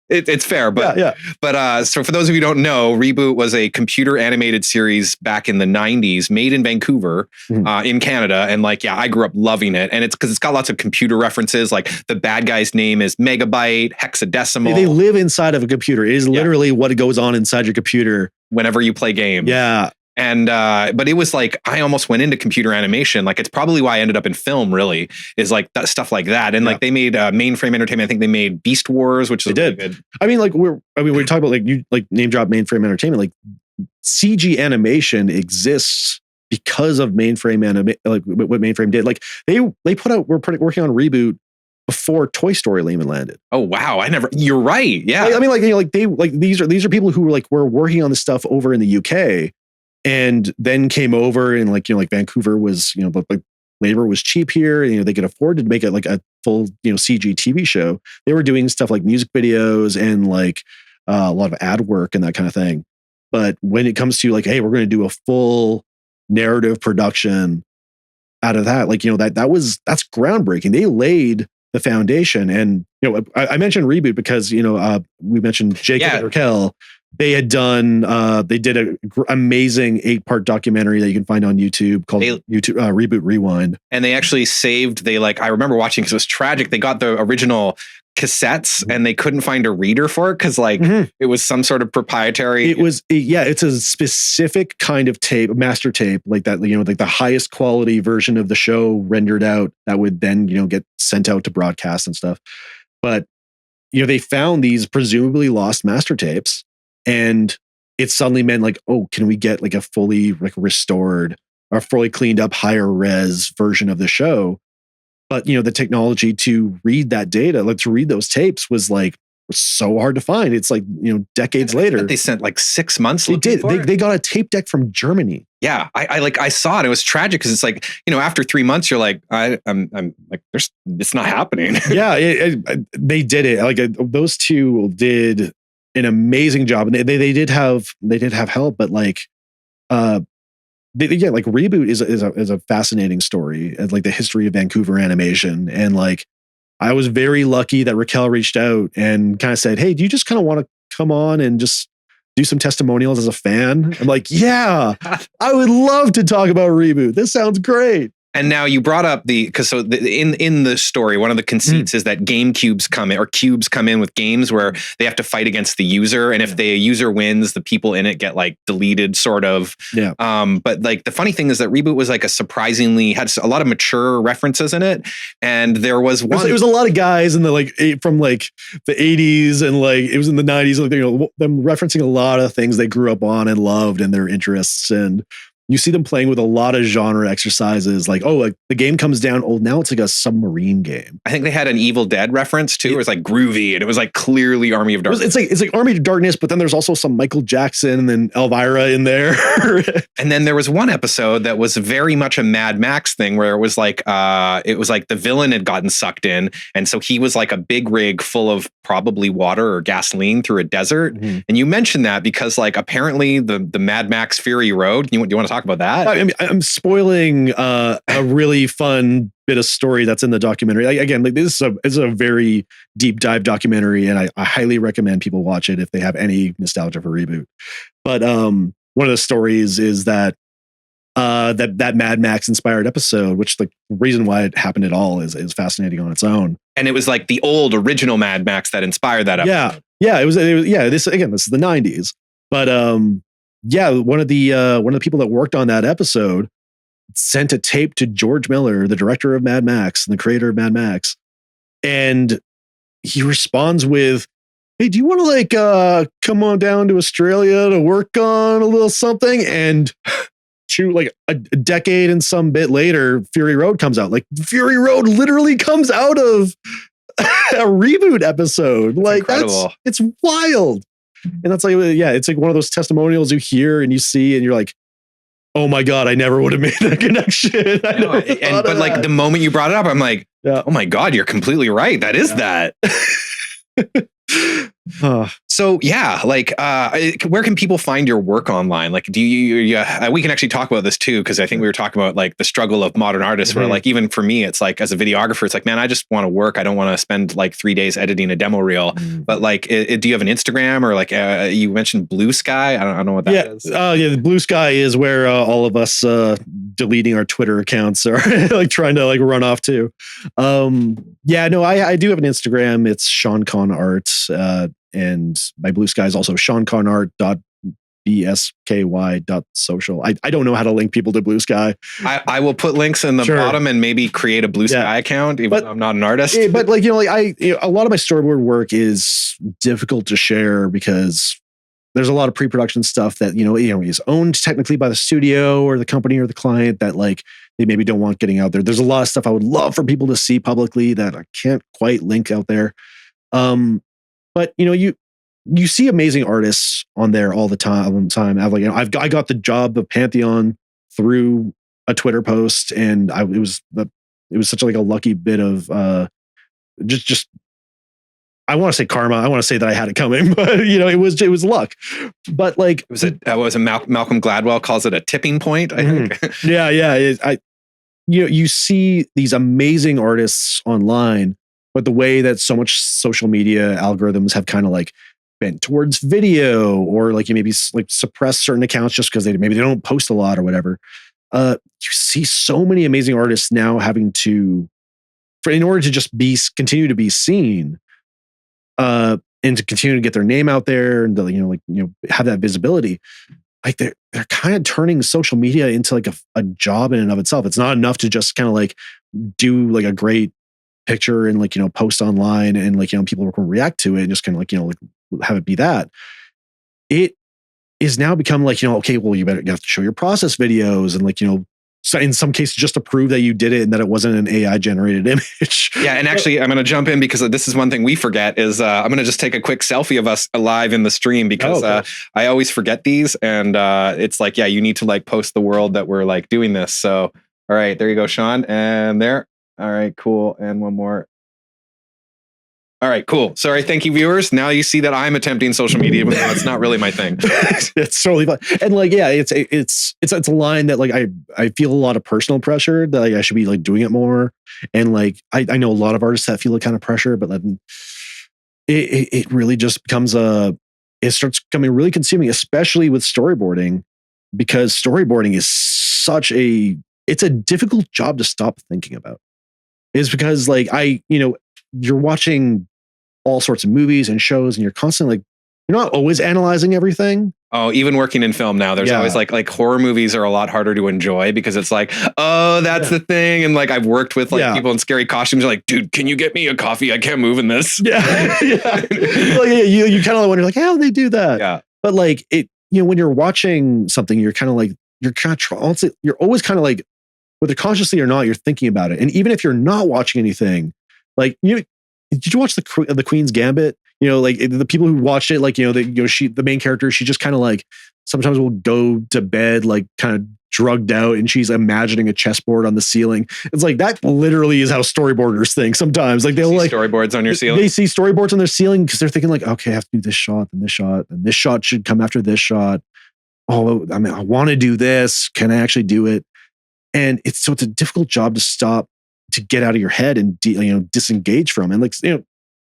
Speaker 1: It's fair, but
Speaker 2: yeah.
Speaker 1: So for those of you who don't know, Reboot was a computer animated series back in the 90s, made in Vancouver, in Canada, and like, yeah, I grew up loving it, and it's because it's got lots of computer references. Like the bad guy's name is Megabyte, hexadecimal.
Speaker 2: They live inside of a computer. It is literally what goes on inside your computer
Speaker 1: whenever you play games.
Speaker 2: Yeah.
Speaker 1: And but it was like I almost went into computer animation. Like it's probably why I ended up in film. Really, is like that stuff like that. And like they made Mainframe Entertainment. I think they made Beast Wars, which is really good.
Speaker 2: I mean, like we talk about like you like name drop Mainframe Entertainment. Like CG animation exists because of Mainframe like what Mainframe did. Like they put out working on Reboot before Toy Story even landed.
Speaker 1: Oh wow, you're right. Yeah,
Speaker 2: I mean, like, you know, like these are people who were working on this stuff over in the UK. And then came over and like, you know, like Vancouver was, you know, like labor was cheap here. And, you know, they could afford to make it like a full, you know, CG TV show. They were doing stuff like music videos and like a lot of ad work and that kind of thing. But when it comes to like, hey, we're going to do a full narrative production out of that, like, you know, that's groundbreaking. They laid the foundation. And, you know, I mentioned Reboot because, you know, we mentioned Jacob and Raquel. They had done, they did an amazing 8-part documentary that you can find on YouTube called Reboot Rewind.
Speaker 1: And they actually saved, I remember watching because it was tragic. They got the original cassettes and they couldn't find a reader for it because it was some sort of proprietary.
Speaker 2: It's a specific kind of tape, master tape, like that, you know, like the highest quality version of the show rendered out that would then, you know, get sent out to broadcast and stuff. But, you know, they found these presumably lost master tapes. And it suddenly meant like, oh, can we get like a fully like restored or fully cleaned up higher res version of the show? But, you know, the technology to read that data, like to read those tapes was so hard to find. It's like, you know, decades later.
Speaker 1: They sent like 6 months.
Speaker 2: They did. They got a tape deck from Germany.
Speaker 1: Yeah. I saw it. It was tragic because it's like, you know, after 3 months, you're like, I'm like, it's not happening.
Speaker 2: Yeah. They did it. Like those two did an amazing job, and they did have help, but like, like Reboot is a fascinating story, and like the history of Vancouver animation, and like I was very lucky that Raquel reached out and kind of said, "Hey, do you just kind of want to come on and just do some testimonials as a fan?" I'm like, "Yeah, I would love to talk about Reboot. This sounds great."
Speaker 1: And now you brought up in the story, one of the conceits is that cubes come in with games where they have to fight against the user. And if the user wins, the people in it get like deleted sort of.
Speaker 2: Yeah.
Speaker 1: But like the funny thing is that Reboot was like had a lot of mature references in it. And there was one.
Speaker 2: It was a lot of guys in the from like the 80s and like it was in the 90s. Like, you know, them referencing a lot of things they grew up on and loved and their interests. And you see them playing with a lot of genre exercises, like, oh, like the game comes down. Oh, now it's like a submarine game.
Speaker 1: I think they had an Evil Dead reference too. It was like groovy, and it was like clearly Army of Darkness.
Speaker 2: It's like Army of Darkness, but then there's also some Michael Jackson and Elvira in there.
Speaker 1: And then there was one episode that was very much a Mad Max thing, where it was like the villain had gotten sucked in, and so he was like a big rig full of probably water or gasoline through a desert. Mm-hmm. And you mentioned that because like apparently the Mad Max Fury Road. Do you want to talk about that?
Speaker 2: I mean, I'm spoiling a really fun bit of story that's in the documentary. Again, like this is a very deep dive documentary, and I highly recommend people watch it if they have any nostalgia for Reboot. But one of the stories is that that Mad Max inspired episode, which the reason why it happened at all is fascinating on its own.
Speaker 1: And it was like the old original Mad Max that inspired that episode.
Speaker 2: Yeah, it was this is the 90s, but one of the people that worked on that episode sent a tape to George Miller, the director of Mad Max and the creator of Mad Max. And he responds with, "Hey, do you want to like come on down to Australia to work on a little something?" And like a decade and some bit later, Fury Road comes out. Like Fury Road literally comes out of a Reboot episode. Like it's wild. And that's like, it's like one of those testimonials you hear and you see and you're like, oh my God, I never would have made that connection.
Speaker 1: But like the moment you brought it up, I'm like, oh my God, you're completely right. That is that. So yeah, like where can people find your work online? Like, do you we can actually talk about this too, because I think we were talking about like the struggle of modern artists, where like even for me, it's like as a videographer, it's like, man, I just want to work. I don't want to spend like 3 days editing a demo reel. But like, do you have an Instagram, or like you mentioned Blue Sky? I don't know what that is.
Speaker 2: The Blue Sky is where all of us deleting our Twitter accounts are like trying to like run off to. I do have an Instagram. It's Shaan Khan Art. And my Blue Sky is also ShaanKhanArt.bsky.social. I don't know how to link people to Blue Sky.
Speaker 1: I will put links in the bottom and maybe create a Blue Sky account, even though I'm not an artist.
Speaker 2: But like, a lot of my storyboard work is difficult to share because there's a lot of pre-production stuff that, is owned technically by the studio or the company or the client that like they maybe don't want getting out there. There's a lot of stuff I would love for people to see publicly that I can't quite link out there. But you see amazing artists on there all the time. I got the job of Pantheon through a Twitter post, and it was such like a lucky bit of just I want to say karma. I want to say that I had it coming, but it was luck. But like, was it
Speaker 1: Malcolm Gladwell calls it a tipping point? I think.
Speaker 2: You see these amazing artists online. But the way that so much social media algorithms have kind of like bent towards video, or like you maybe like suppress certain accounts just because they don't post a lot or whatever. You see so many amazing artists now having to, in order to just continue to be seen, and to continue to get their name out there and to, have that visibility. Like they're kind of turning social media into like a job in and of itself. It's not enough to just kind of like do like a great picture and like post online and like people can react to it and just kind of like have it be that. It is now become like okay, well you have to show your process videos and like so in some cases just to prove that you did it and that it wasn't an AI generated image.
Speaker 1: Yeah, and actually I'm going to jump in because this is one thing we forget is I'm going to just take a quick selfie of us live in the stream because I always forget these, and it's like, yeah, you need to like post the world that we're like doing this. So all right, there you go, Shaan, and there. All right, cool. And one more. All right, cool. Sorry, thank you, viewers. Now you see that I'm attempting social media, but that's not really my thing.
Speaker 2: It's totally fun. And like, yeah, it's a line that like I feel a lot of personal pressure that like, I should be like doing it more. And like I know a lot of artists that feel a kind of pressure, but then it really just becomes it starts becoming really consuming, especially with storyboarding, because storyboarding is it's a difficult job to stop thinking about. Is because like you're watching all sorts of movies and shows and you're constantly like, you're not always analyzing everything.
Speaker 1: Oh, even working in film now, there's always like horror movies are a lot harder to enjoy because it's like, oh, that's the thing. And like I've worked with like people in scary costumes, like, dude, can you get me a coffee? I can't move in this.
Speaker 2: You kind of wonder like, how do they do that?
Speaker 1: Yeah.
Speaker 2: But like it, when you're watching something, you're kind of like, you're always kind of like, whether consciously or not, you're thinking about it. And even if you're not watching anything, like did you watch the Queen's Gambit? Like the people who watched it, like the main character, she just kind of like sometimes will go to bed like kind of drugged out, and she's imagining a chessboard on the ceiling. It's like that literally is how storyboarders think sometimes. Like they'll like
Speaker 1: storyboards on your ceiling.
Speaker 2: They see storyboards on their ceiling because they're thinking like, okay, I have to do this shot and this shot, and this shot should come after this shot. Oh, I mean, I want to do this. Can I actually do it? And it's a difficult job to stop, to get out of your head and disengage from. And like,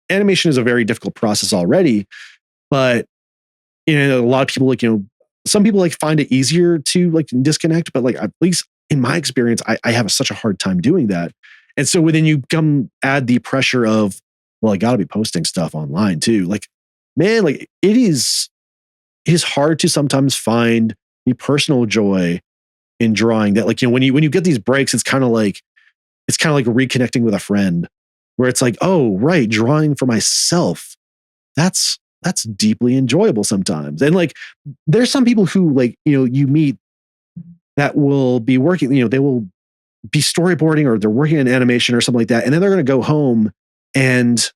Speaker 2: animation is a very difficult process already, but a lot of people like, some people like find it easier to like disconnect, but like, at least in my experience, I have such a hard time doing that. And so when then you add the pressure of, well, I gotta be posting stuff online too. Like, man, like it is hard to sometimes find the personal joy in drawing that, like, when you get these breaks, it's kind of like reconnecting with a friend, where it's like, oh, right, drawing for myself. That's deeply enjoyable sometimes. And like, there's some people who like, you meet that will be working, they will be storyboarding or they're working in animation or something like that. And then they're going to go home and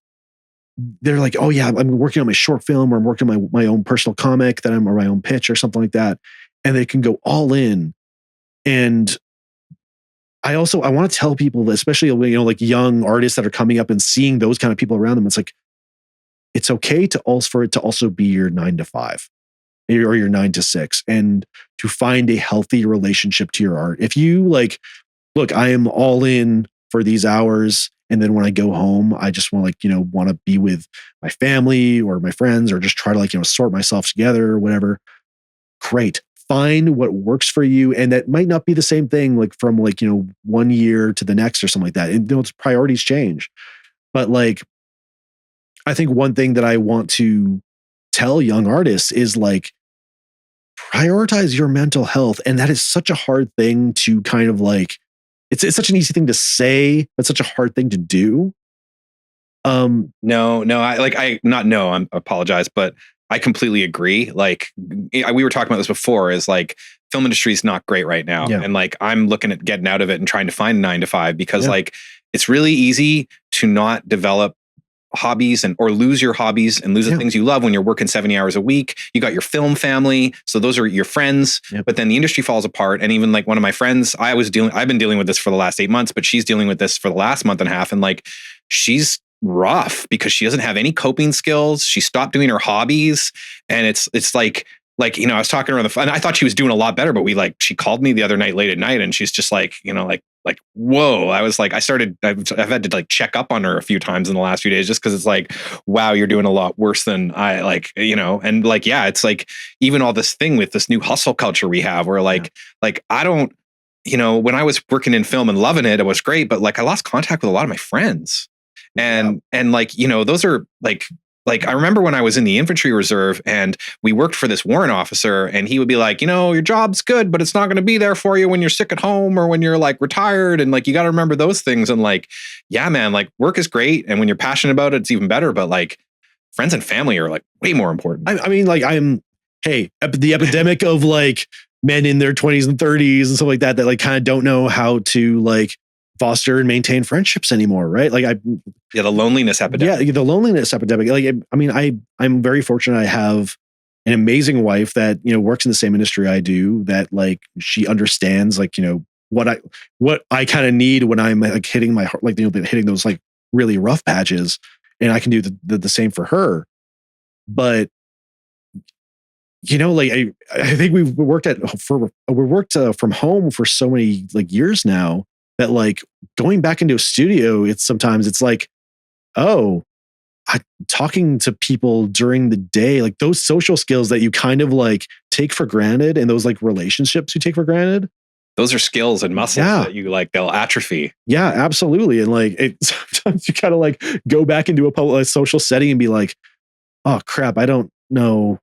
Speaker 2: they're like, oh yeah, I'm working on my short film, or I'm working on my own personal comic or my own pitch or something like that. And they can go all in. And I want to tell people, especially like young artists that are coming up and seeing those kind of people around them, it's like, it's okay to also for it to also be your 9 to 5 or your 9 to 6, and to find a healthy relationship to your art. If you like, look, I am all in for these hours, and then when I go home, I just want to want to be with my family or my friends, or just try to sort myself together or whatever. Great. Find what works for you. And that might not be the same thing from 1 year to the next or something like that. And those priorities change. But I think one thing that I want to tell young artists is prioritize your mental health. And that is such a hard thing to kind of it's such an easy thing to say, but such a hard thing to do.
Speaker 1: No, I apologize, but I completely agree. We were talking about this before, is film industry is not great right now.
Speaker 2: Yeah.
Speaker 1: And I'm looking at getting out of it and trying to find 9 to 5 because
Speaker 2: Yeah.
Speaker 1: it's really easy to not develop hobbies or lose your hobbies and lose the things you love when you're working 70 hours a week. You got your film family, so those are your friends.
Speaker 2: Yep.
Speaker 1: But then the industry falls apart. And even one of my friends, I've been dealing with this for the last 8 months, but she's dealing with this for the last month and a half. And she's rough because she doesn't have any coping skills. She stopped doing her hobbies, and it's I was talking to her on the phone, and I thought she was doing a lot better, but she called me the other night late at night, and she's just whoa. I was I've had to check up on her a few times in the last few days, just because it's wow, you're doing a lot worse than I and it's even all this thing with this new hustle culture we have, where I don't, when I was working in film and loving it, it was great, but I lost contact with a lot of my friends. And those are I remember when I was in the infantry reserve and we worked for this warrant officer, and he would be your job's good, but it's not going to be there for you when you're sick at home or when you're retired. And you got to remember those things. And yeah, man, work is great. And when you're passionate about it, it's even better. But friends and family are way more important.
Speaker 2: I mean, the epidemic of men in their 20s and 30s and stuff like that kind of don't know how to foster and maintain friendships anymore, right?
Speaker 1: The loneliness epidemic.
Speaker 2: Yeah, the loneliness epidemic. I'm very fortunate. I have an amazing wife that works in the same industry I do. That she understands what I kind of need when I'm hitting my heart, hitting those really rough patches, and I can do the same for her. But I think we've worked from home for so many years now, that going back into a studio, it's talking to people during the day, those social skills that you kind of take for granted, and those relationships you take for granted.
Speaker 1: Those are skills and muscles that you they'll atrophy.
Speaker 2: Yeah, absolutely. And sometimes you kind of go back into a social setting and be oh crap, I don't know.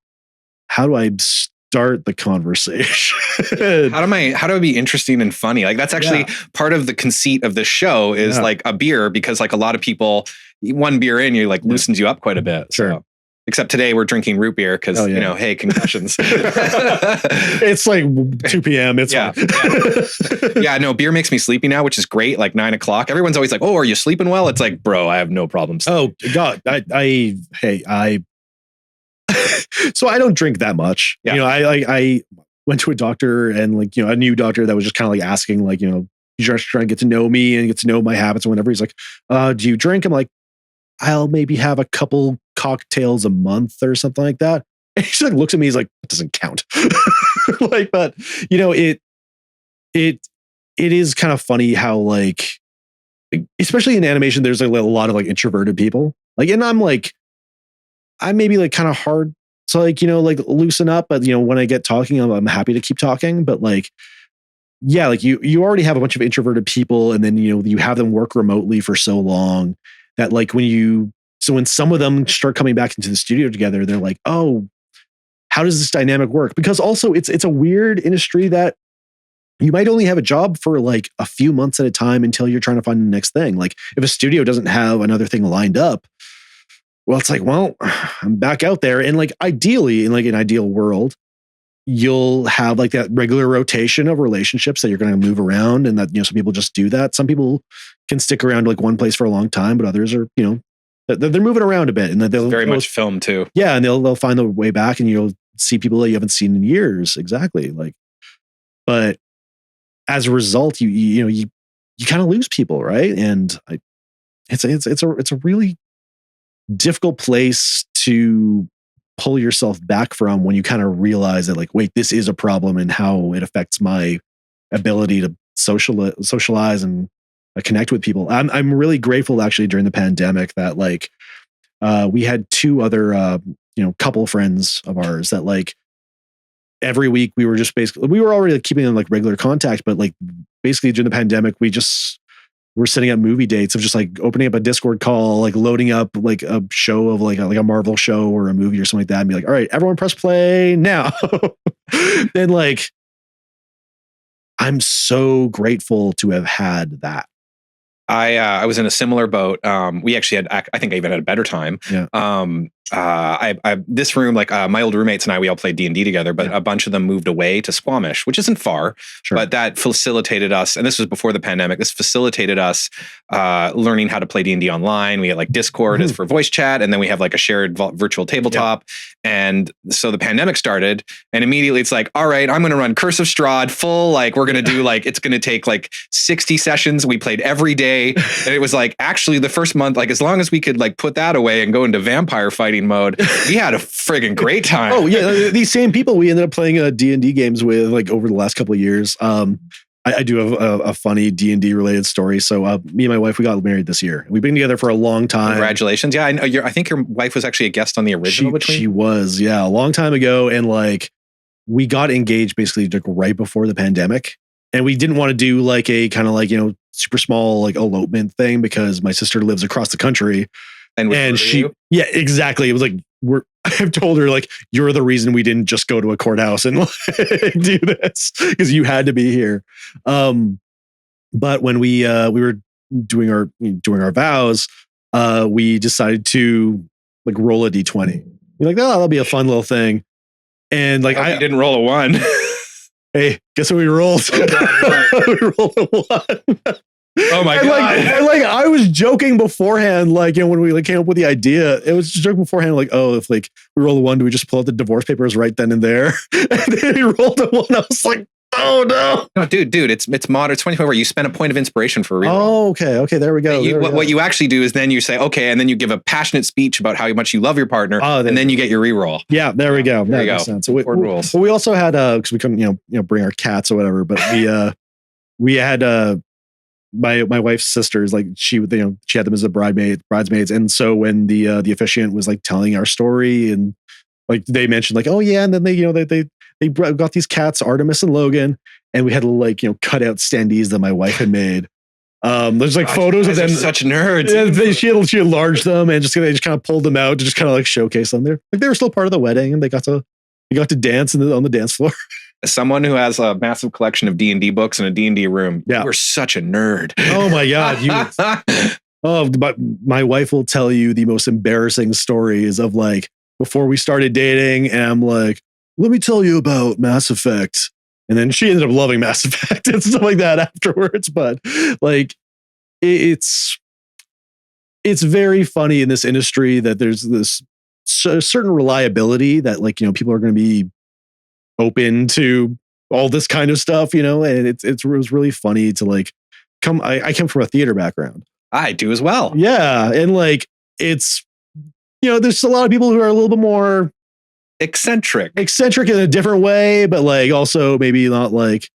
Speaker 2: How do I start the conversation?
Speaker 1: How do I be interesting and funny? That's actually part of the conceit of this show is a beer, because a lot of people, one beer in, you loosens you up quite a bit.
Speaker 2: Sure.
Speaker 1: So, except today we're drinking root beer because hey, concussions.
Speaker 2: It's 2 p.m. It's
Speaker 1: yeah. No, beer makes me sleepy now, which is great. 9 o'clock. Everyone's always oh, are you sleeping well? It's bro, I have no problems.
Speaker 2: Oh God, I so I don't drink that much.
Speaker 1: Yeah.
Speaker 2: I went to a doctor, and a new doctor that was just kind of asking, he's just trying to get to know me and get to know my habits and whatever. He's do you drink? I'm I'll maybe have a couple cocktails a month or something like that. And he looks at me, he's that doesn't count. But it is kind of funny how especially in animation, there's a lot of introverted people. And I'm maybe kind of hard to loosen up, but when I get talking, I'm happy to keep talking. But you already have a bunch of introverted people, and then you have them work remotely for so long that when some of them start coming back into the studio together, they're oh, how does this dynamic work? Because also it's a weird industry that you might only have a job for a few months at a time until you're trying to find the next thing. If a studio doesn't have another thing lined up, well, it's well, I'm back out there. And ideally, in an ideal world, you'll have that regular rotation of relationships that you're going to move around, and that some people just do that. Some people can stick around one place for a long time, but others are they're moving around a bit, and they'll
Speaker 1: very much film too.
Speaker 2: Yeah, and they'll find their way back, and you'll see people that you haven't seen in years. Exactly. But as a result, you kind of lose people, right? And it's a really difficult place to pull yourself back from when you kind of realize that, like, wait, this is a problem and how it affects my ability to socialize and connect with people. I'm really grateful actually during the pandemic that like we had two other couple friends of ours that like every week we were just basically, we were already like, keeping in like regular contact, but like basically during the pandemic we're setting up movie dates of just like opening up a Discord call, like loading up like a show of like a Marvel show or a movie or something like that, and be like, all right, everyone press play now. Then like, I'm so grateful to have had that.
Speaker 1: I was in a similar boat. We actually had, I think I even had a better time.
Speaker 2: Yeah.
Speaker 1: This room, like my old roommates and I, we all played D&D together, but a bunch of them moved away to Squamish, which isn't far, but that facilitated us. And this was before the pandemic. This facilitated us learning how to play D&D online. We had like Discord as for voice chat. And then we have like a shared virtual tabletop. And so the pandemic started and immediately it's like, all right, I'm going to run Curse of Strahd full. Like we're going to do like, it's going to take like 60 sessions. We played every day. And it was like, actually the first month, like as long as we could like put that away and go into vampire fighting mode, we had a friggin' great time.
Speaker 2: Oh yeah. These same people we ended up playing D&D games with like over the last couple of years. I do have a funny D&D related story. So me and my wife, we got married this year. We've been together for a long time.
Speaker 1: Congratulations. Yeah, I know I think your wife was actually a guest on the original.
Speaker 2: She was, yeah, a long time ago. And like, we got engaged basically like right before the pandemic. And we didn't want to do like a kind of like, super small like elopement thing because my sister lives across the country. And she, yeah, exactly. It was like, I've told her like, you're the reason we didn't just go to a courthouse and like, do this because you had to be here. But when we were doing our vows, we decided to like roll a D20. We're like, oh, that'll be a fun little thing. And like,
Speaker 1: I didn't roll a 1.
Speaker 2: Hey, guess what we rolled? We rolled a 1.
Speaker 1: Oh my God.
Speaker 2: Like I was joking beforehand, like, when we like came up with the idea, it was just joking beforehand, like, oh, if like we roll a 1, do we just pull out the divorce papers right then and there? And then he rolled a 1. I was like, oh no.
Speaker 1: No, dude, it's modern. It's 24 hours. You spend a point of inspiration for a reroll.
Speaker 2: Oh, okay. There we go.
Speaker 1: What you actually do is then you say, okay, and then you give a passionate speech about how much you love your partner, and then you get your reroll.
Speaker 2: Yeah, there we go.
Speaker 1: There you go.
Speaker 2: So rules. We also had because we couldn't bring our cats or whatever, but we had my wife's sisters, like she had them as a bridesmaids, and so when the officiant was like telling our story and like they mentioned like, oh yeah, and then they got these cats, Artemis and Logan, and we had to like cut out standees that my wife had made. There's like photos of them.
Speaker 1: Such nerds.
Speaker 2: She enlarged them and they just kind of pulled them out to just kind of like showcase them. They were still part of the wedding and they got to dance on the dance floor.
Speaker 1: As someone who has a massive collection of D&D books in a D&D room, you were such a nerd.
Speaker 2: Oh my God. But my wife will tell you the most embarrassing stories of like before we started dating. And I'm like, let me tell you about Mass Effect. And then she ended up loving Mass Effect and stuff like that afterwards. But like, it's very funny in this industry that there's this certain reliability that like, people are going to be open to all this kind of stuff, and it was really funny to like I come from a theater background.
Speaker 1: I do as well.
Speaker 2: Yeah. And like, it's, there's a lot of people who are a little bit more eccentric in a different way, but like also maybe not like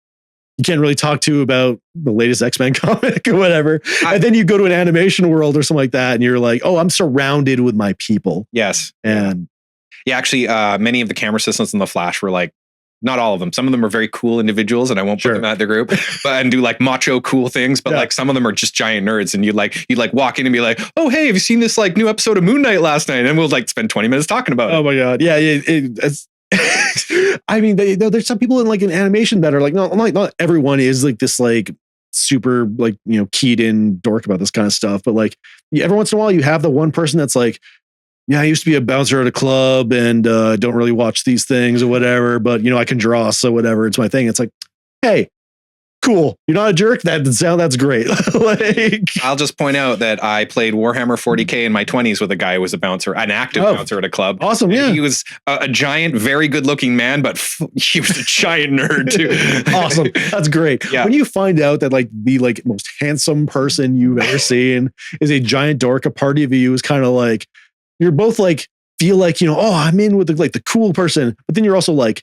Speaker 2: you can't really talk to about the latest X-Men comic or whatever. And then you go to an animation world or something like that. And you're like, oh, I'm surrounded with my people.
Speaker 1: Yes.
Speaker 2: And
Speaker 1: yeah, actually many of the camera assistants in The Flash were like, not all of them. Some of them are very cool individuals and I won't put them out the group, and do like macho cool things. But like some of them are just giant nerds and you'd like walk in and be like, oh, hey, have you seen this like new episode of Moon Knight last night? And we'll like spend 20 minutes talking about it.
Speaker 2: Oh my God. Yeah. It's I mean, there's some people in animation that are like, not everyone is like this like super like, keyed in dork about this kind of stuff. But like every once in a while you have the one person that's like, yeah, I used to be a bouncer at a club and don't really watch these things or whatever, but I can draw, so whatever, it's my thing. It's like, hey, cool. You're not a jerk. That's great. Like,
Speaker 1: I'll just point out that I played Warhammer 40K in my 20s with a guy who was a bouncer, an active bouncer at a club.
Speaker 2: Awesome. Yeah.
Speaker 1: He was a giant, very good looking man, but he was a giant nerd too.
Speaker 2: Awesome. That's great.
Speaker 1: Yeah.
Speaker 2: When you find out that like the like most handsome person you've ever seen is a giant dork, a party of you is kind of like, you're both like feel like, oh, I'm in with the cool person, but then you're also like,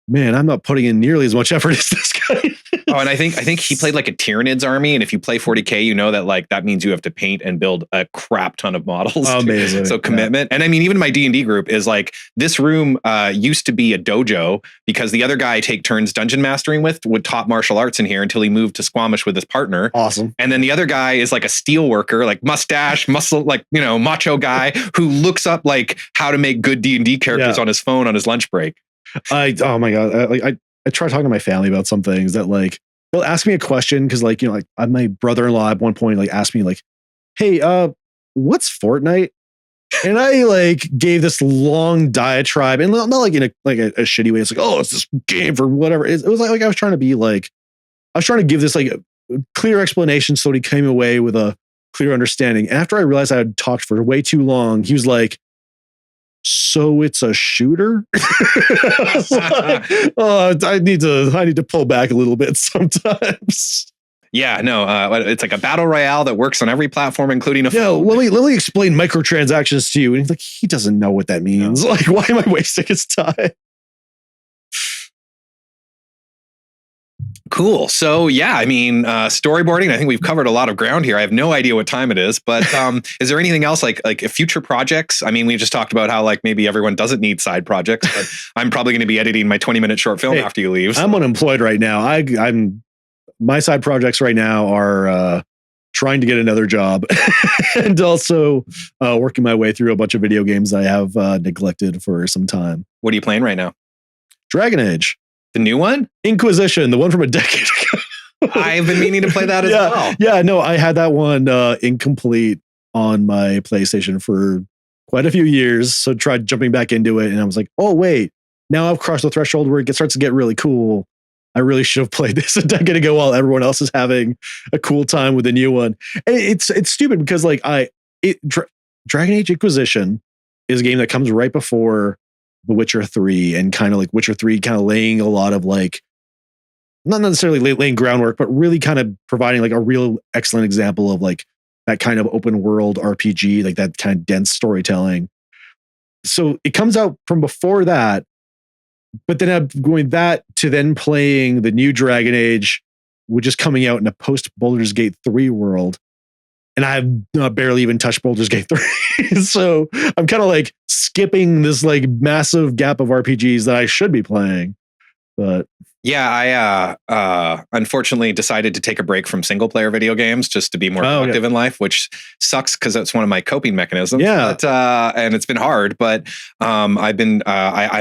Speaker 2: man, I'm not putting in nearly as much effort as this guy.
Speaker 1: Oh, and I think he played like a Tyranids army, and if you play 40K, you know that like that means you have to paint and build a crap ton of models.
Speaker 2: Amazing.
Speaker 1: So commitment. And I mean, even my D&D group is like, this room used to be a dojo because the other guy I take turns dungeon mastering with would taught martial arts in here until he moved to Squamish with his partner.
Speaker 2: Awesome.
Speaker 1: And then the other guy is like a steel worker, like mustache, muscle, like, macho guy who looks up like how to make good D&D characters on his phone on his lunch break.
Speaker 2: Oh my God. I try talking to my family about some things that like, they'll ask me a question. Cause like, my brother-in-law at one point, like asked me like, hey, what's Fortnite? And I like gave this long diatribe, and not like in a shitty way. It's like, oh, it's this game for whatever. It was like I was trying to give this like a clear explanation so he came away with a clear understanding. And after I realized I had talked for way too long, he was like, so it's a shooter? I need to pull back a little bit sometimes.
Speaker 1: Yeah, no, it's like a battle royale that works on every platform, including a phone.
Speaker 2: Let me explain microtransactions to you. And he's like, he doesn't know what that means. No. Like, why am I wasting his time?
Speaker 1: Cool. So yeah, I mean, storyboarding, I think we've covered a lot of ground here. I have no idea what time it is, but is there anything else like future projects? I mean, we just talked about how like maybe everyone doesn't need side projects, but I'm probably going to be editing my 20-minute short film after you leave. So.
Speaker 2: I'm unemployed right now. My side projects right now are trying to get another job and also working my way through a bunch of video games I have neglected for some time.
Speaker 1: What are you playing right now?
Speaker 2: Dragon Age.
Speaker 1: The new one?
Speaker 2: Inquisition, the one from a decade ago.
Speaker 1: I've been meaning to play that as well.
Speaker 2: Yeah, no, I had that one incomplete on my PlayStation for quite a few years. So tried jumping back into it, and I was like, oh, wait, now I've crossed the threshold where it starts to get really cool. I really should have played this a decade ago while everyone else is having a cool time with the new one. And it's stupid because like Dragon Age Inquisition is a game that comes right before The Witcher 3, and kind of like Witcher 3 kind of laying a lot of like, not necessarily laying groundwork, but really kind of providing like a real excellent example of like that kind of open world RPG, like that kind of dense storytelling. So it comes out from before that, but then I'm going that to then playing the new Dragon Age, which is coming out in a post Baldur's Gate 3 world. And I have barely even touched Baldur's Gate 3. So I'm kind of like skipping this like massive gap of RPGs that I should be playing. But
Speaker 1: yeah, I unfortunately decided to take a break from single player video games just to be more productive in life, which sucks because that's one of my coping mechanisms.
Speaker 2: Yeah.
Speaker 1: But, and it's been hard, but I'm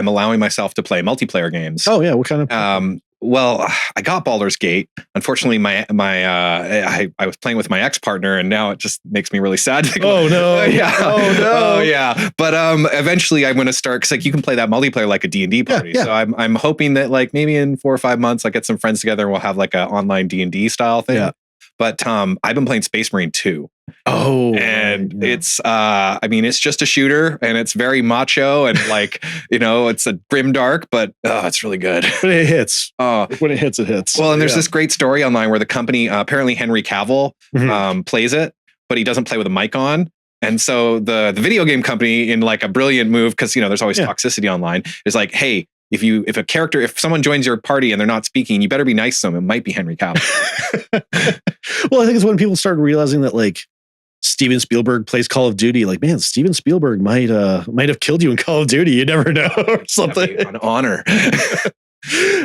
Speaker 1: allowing myself to play multiplayer games.
Speaker 2: Oh yeah. What kind of?
Speaker 1: Well, I got Baldur's Gate. Unfortunately, I was playing with my ex-partner, and now it just makes me really sad.
Speaker 2: Oh no!
Speaker 1: Yeah.
Speaker 2: Oh no!
Speaker 1: Oh yeah. But eventually, I'm going to start because like you can play that multiplayer like a D&D party.
Speaker 2: Yeah.
Speaker 1: So I'm hoping that like maybe in 4 or 5 months, I get some friends together and we'll have like an online D&D style thing.
Speaker 2: Yeah.
Speaker 1: But I've been playing Space Marine 2.
Speaker 2: Oh,
Speaker 1: and it's I mean, it's just a shooter, and it's very macho, and like it's a grim dark, but it's really good.
Speaker 2: When it hits, when it hits, it hits.
Speaker 1: Well, and there's this great story online where the company apparently Henry Cavill plays it, but he doesn't play with a mic on. And so the video game company, in like a brilliant move, because there's always toxicity online, is like, hey, if someone joins your party and they're not speaking, you better be nice to them. It might be Henry Cavill.
Speaker 2: Well, I think it's when people started realizing that like Steven Spielberg plays Call of Duty. Like, man, Steven Spielberg might have killed you in Call of Duty. You never know, or something.
Speaker 1: An honor.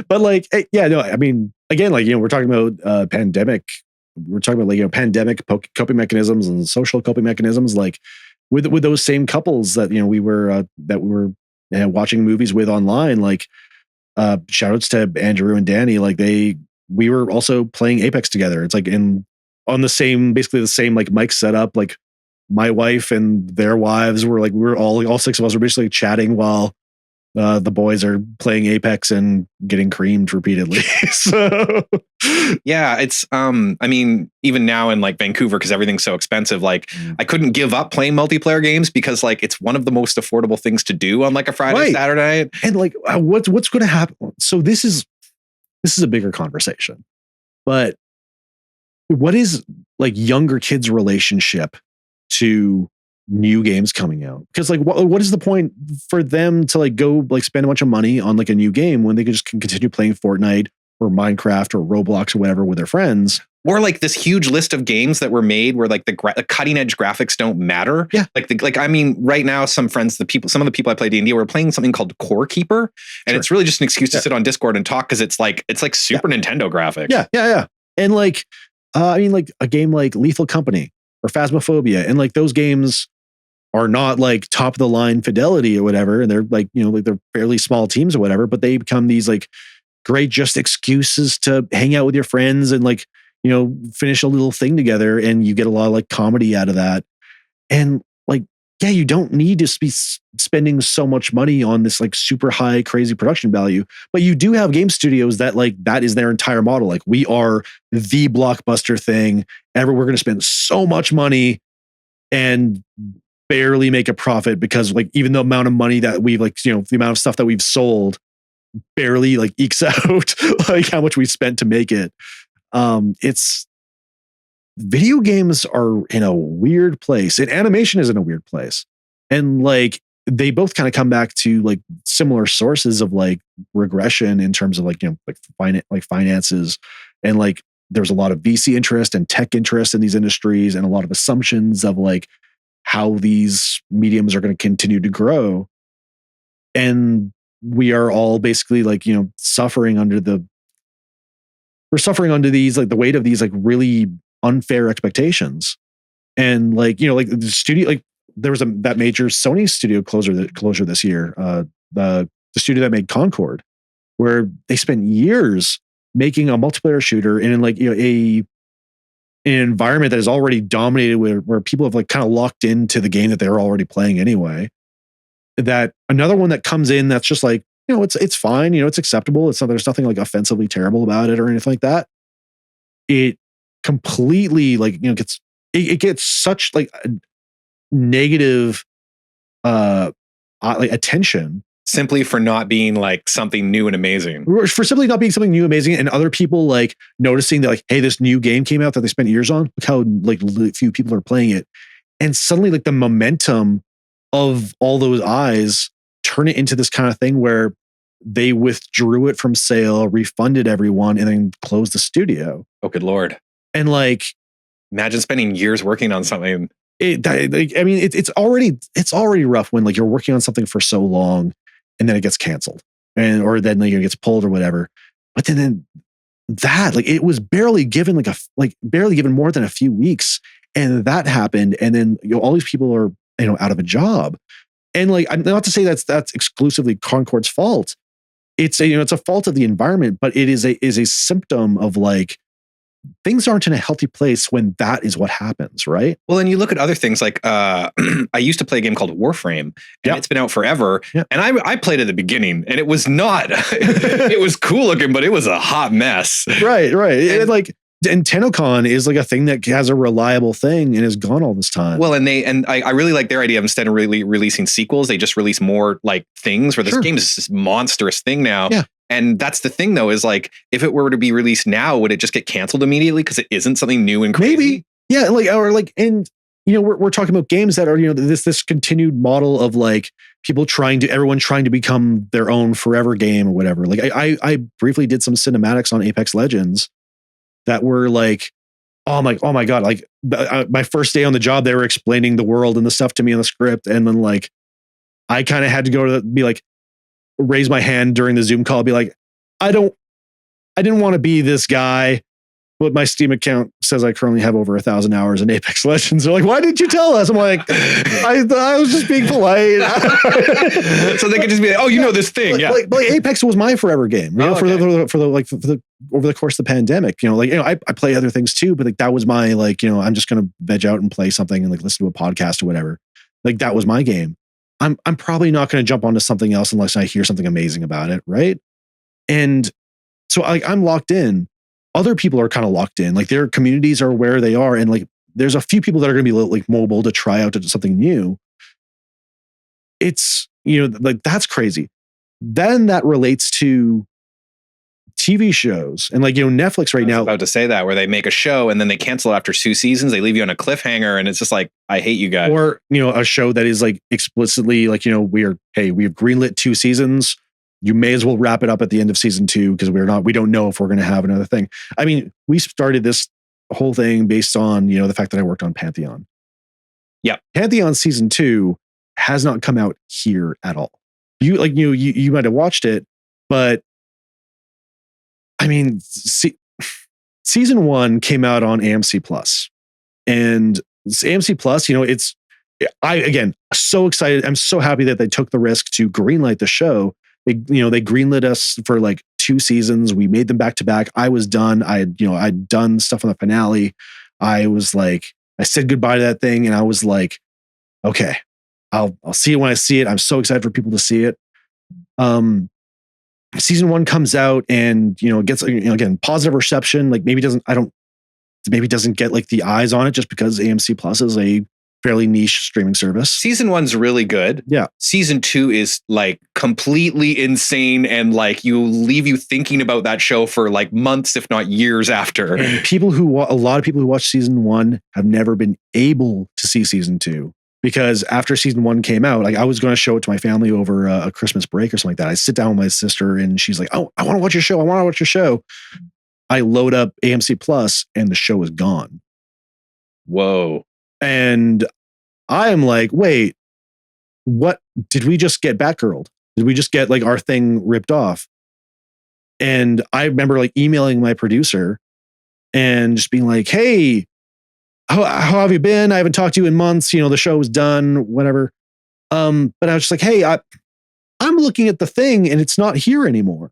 Speaker 2: But like, yeah, no, I mean, again, like we're talking about pandemic. We're talking about like pandemic coping mechanisms and social coping mechanisms. Like with those same couples that we were watching movies with online. Like shout outs to Andrew and Danny. Like we were also playing Apex together. It's like basically the same like mic setup. Like my wife and their wives were like, we were all 6 of us were basically chatting while the boys are playing Apex and getting creamed repeatedly. So
Speaker 1: yeah, it's I mean, even now in like Vancouver, because everything's so expensive, like I couldn't give up playing multiplayer games because like it's one of the most affordable things to do on like a Friday, Saturday.
Speaker 2: And like what's going to happen? So this is a bigger conversation, but what is like younger kids' relationship to new games coming out. Because like, what is the point for them to like go like spend a bunch of money on like a new game when they could just continue playing Fortnite or Minecraft or Roblox or whatever with their friends?
Speaker 1: Or like this huge list of games that were made where like the cutting edge graphics don't matter.
Speaker 2: Yeah.
Speaker 1: Like I mean, right now, some of the people I play D&D were playing something called Core Keeper, and it's really just an excuse to sit on Discord and talk because it's like Super Nintendo graphics.
Speaker 2: Yeah. And like, I mean, like a game like Lethal Company or Phasmophobia, and like those games are not like top of the line fidelity or whatever, and they're like, you know, like they're fairly small teams or whatever, but they become these like great just excuses to hang out with your friends and like, you know, finish a little thing together, and you get a lot of like comedy out of that. And like, yeah, you don't need to be spending so much money on this like super high, crazy production value, but you do have game studios that like, that is their entire model. Like, we are the blockbuster thing ever. We're going to spend so much money and barely make a profit because like, even the amount of money that we've like, you know, the amount of stuff that we've sold barely like ekes out like how much we spent to make it. It's video games are in a weird place, and animation is in a weird place, and like they both kind of come back to like similar sources of like regression in terms of like, you know, like finances, and like there's a lot of VC interest and tech interest in these industries, and a lot of assumptions of like how these mediums are going to continue to grow, and we are all basically like, you know, suffering under these like the weight of these like really unfair expectations. And like, you know, like the studio, like there was that major Sony studio closure this year, the studio that made Concord, where they spent years making a multiplayer shooter in like, you know, an environment that is already dominated where people have like kind of locked into the game that they're already playing anyway. That another one that comes in that's just like, you know, it's fine, you know, it's acceptable. There's nothing like offensively terrible about it or anything like that. It completely like, you know, gets such like a negative like attention
Speaker 1: simply for not being like something new and amazing.
Speaker 2: For simply not being something new, amazing, and other people like noticing that like, hey, this new game came out that they spent years on. Look how like few people are playing it, and suddenly like the momentum of all those eyes turn it into this kind of thing where they withdrew it from sale, refunded everyone, and then closed the studio.
Speaker 1: Oh, good Lord.
Speaker 2: And like,
Speaker 1: imagine spending years working on something.
Speaker 2: It's already rough when like you're working on something for so long and then it gets canceled or then like, it gets pulled or whatever. But then that, like, it was barely given more than a few weeks. And that happened. And then, you know, all these people are, you know, out of a job. And like, I'm not to say that's exclusively Concord's fault. It's a fault of the environment, but it is a symptom of like, things aren't in a healthy place when that is what happens, right?
Speaker 1: Well, and you look at other things like I used to play a game called Warframe, and it's been out forever. Yep. And I played at the beginning, and it was not. It was cool looking, but it was a hot mess.
Speaker 2: Right. And TennoCon is like a thing that has a reliable thing and is gone all this time.
Speaker 1: Well, and I really like their idea of instead of really releasing sequels, they just release more like things where this game is this monstrous thing now.
Speaker 2: Yeah.
Speaker 1: And that's the thing, though, is like, if it were to be released now, would it just get canceled immediately because it isn't something new and crazy?
Speaker 2: Maybe. Yeah. And you know, we're talking about games that are, you know, this continued model of like everyone trying to become their own forever game or whatever. Like I briefly did some cinematics on Apex Legends that were like, oh my God, like my first day on the job, they were explaining the world and the stuff to me in the script. And then like, I kind of had to be like, raise my hand during the Zoom call, be like, I didn't want to be this guy, but my Steam account says I currently have over 1,000 hours in Apex Legends. They're like, why didn't you tell us? I'm like, I was just being polite.
Speaker 1: So they could just be like, oh, you know this thing. Yeah.
Speaker 2: Like Apex was my forever game, you know, for the over the course of the pandemic, you know, like, you know, I play other things too, but like, that was my, like, you know, I'm just going to veg out and play something and like listen to a podcast or whatever. Like, that was my game. I'm probably not going to jump onto something else unless I hear something amazing about it. Right. And so I'm locked in. Other people are kind of locked in, like their communities are where they are. And like, there's a few people that are going to be like mobile to try out to do something new. It's, you know, like, that's crazy. Then that relates to TV shows, and like, Netflix right now.
Speaker 1: About to say that, where they make a show and then they cancel after 2 seasons, they leave you on a cliffhanger, and it's just like, I hate you guys.
Speaker 2: Or, a show that is like explicitly like, we have greenlit 2 seasons. You may as well wrap it up at the end of season 2 because we don't know if we're going to have another thing. I mean, we started this whole thing based on, the fact that I worked on Pantheon.
Speaker 1: Yeah.
Speaker 2: Pantheon season 2 has not come out here at all. You might have watched it, but I mean, season 1 came out on AMC Plus, and AMC Plus, again, so excited. I'm so happy that they took the risk to greenlight the show. They greenlit us for like 2 seasons. We made them back to back. I was done. I'd done stuff on the finale. I was like, I said goodbye to that thing, and I was like, okay, I'll see it when I see it. I'm so excited for people to see it. Season 1 comes out, and it gets again positive reception. Like maybe doesn't get like the eyes on it just because AMC Plus is a fairly niche streaming service.
Speaker 1: Season 1's really good.
Speaker 2: Yeah.
Speaker 1: Season 2 is like completely insane, and like leave you thinking about that show for like months, if not years after.
Speaker 2: And a lot of people who watch season 1 have never been able to see season 2. Because after season 1 came out, like I was going to show it to my family over a Christmas break or something like that. I sit down with my sister, and she's like, "Oh, I want to watch your show. I want to watch your show." I load up AMC Plus, and the show is gone.
Speaker 1: Whoa.
Speaker 2: And I am like, wait, what? Did we just get Batgirled? Did we just get like our thing ripped off? And I remember like emailing my producer and just being like, hey, how have you been? I haven't talked to you in months. The show was done, whatever. But I was just like, hey, I'm looking at the thing and it's not here anymore.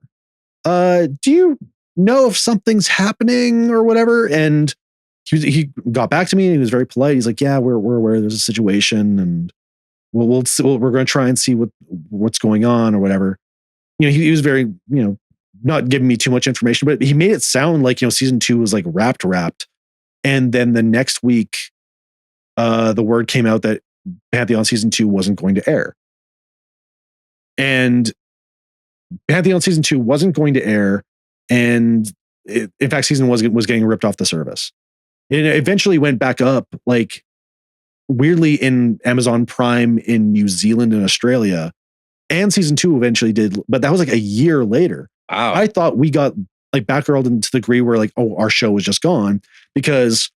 Speaker 2: Do you know if something's happening or whatever? And he got back to me and he was very polite. He's like, yeah, we're aware there's a we're going to try and see what's going on or whatever. He was very, not giving me too much information, but he made it sound like, season 2 was like wrapped. And then the next week, the word came out that Pantheon season 2 wasn't going to air. And Pantheon season 2 wasn't going to air. And in fact, season 1 was getting ripped off the service. It eventually went back up, like weirdly in Amazon Prime in New Zealand and Australia. And season 2 eventually did, but that was like a year later.
Speaker 1: Wow.
Speaker 2: I thought we got like Batgirl to the degree where like, oh, our show was just gone, because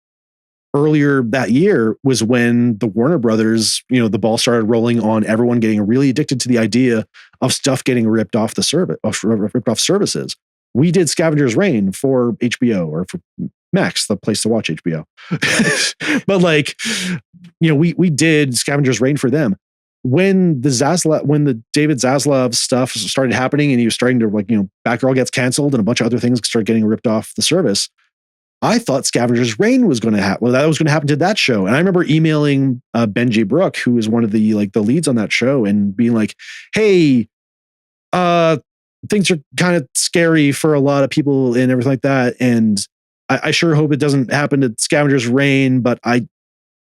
Speaker 2: earlier that year was when the Warner Brothers, the ball started rolling on everyone getting really addicted to the idea of stuff getting ripped off the service, ripped off services. We did Scavengers Reign for HBO or for Max, the place to watch HBO. But like, we did Scavengers Reign for them. When the David Zaslav stuff started happening and he was starting to like, Batgirl gets canceled and a bunch of other things start getting ripped off the service, I thought Scavengers Reign was going to happen. Well, that was going to happen to that show. And I remember emailing Benji Brook, who is one of the leads on that show, and being like, hey, things are kind of scary for a lot of people and everything like that. And I sure hope it doesn't happen to Scavengers Reign, but I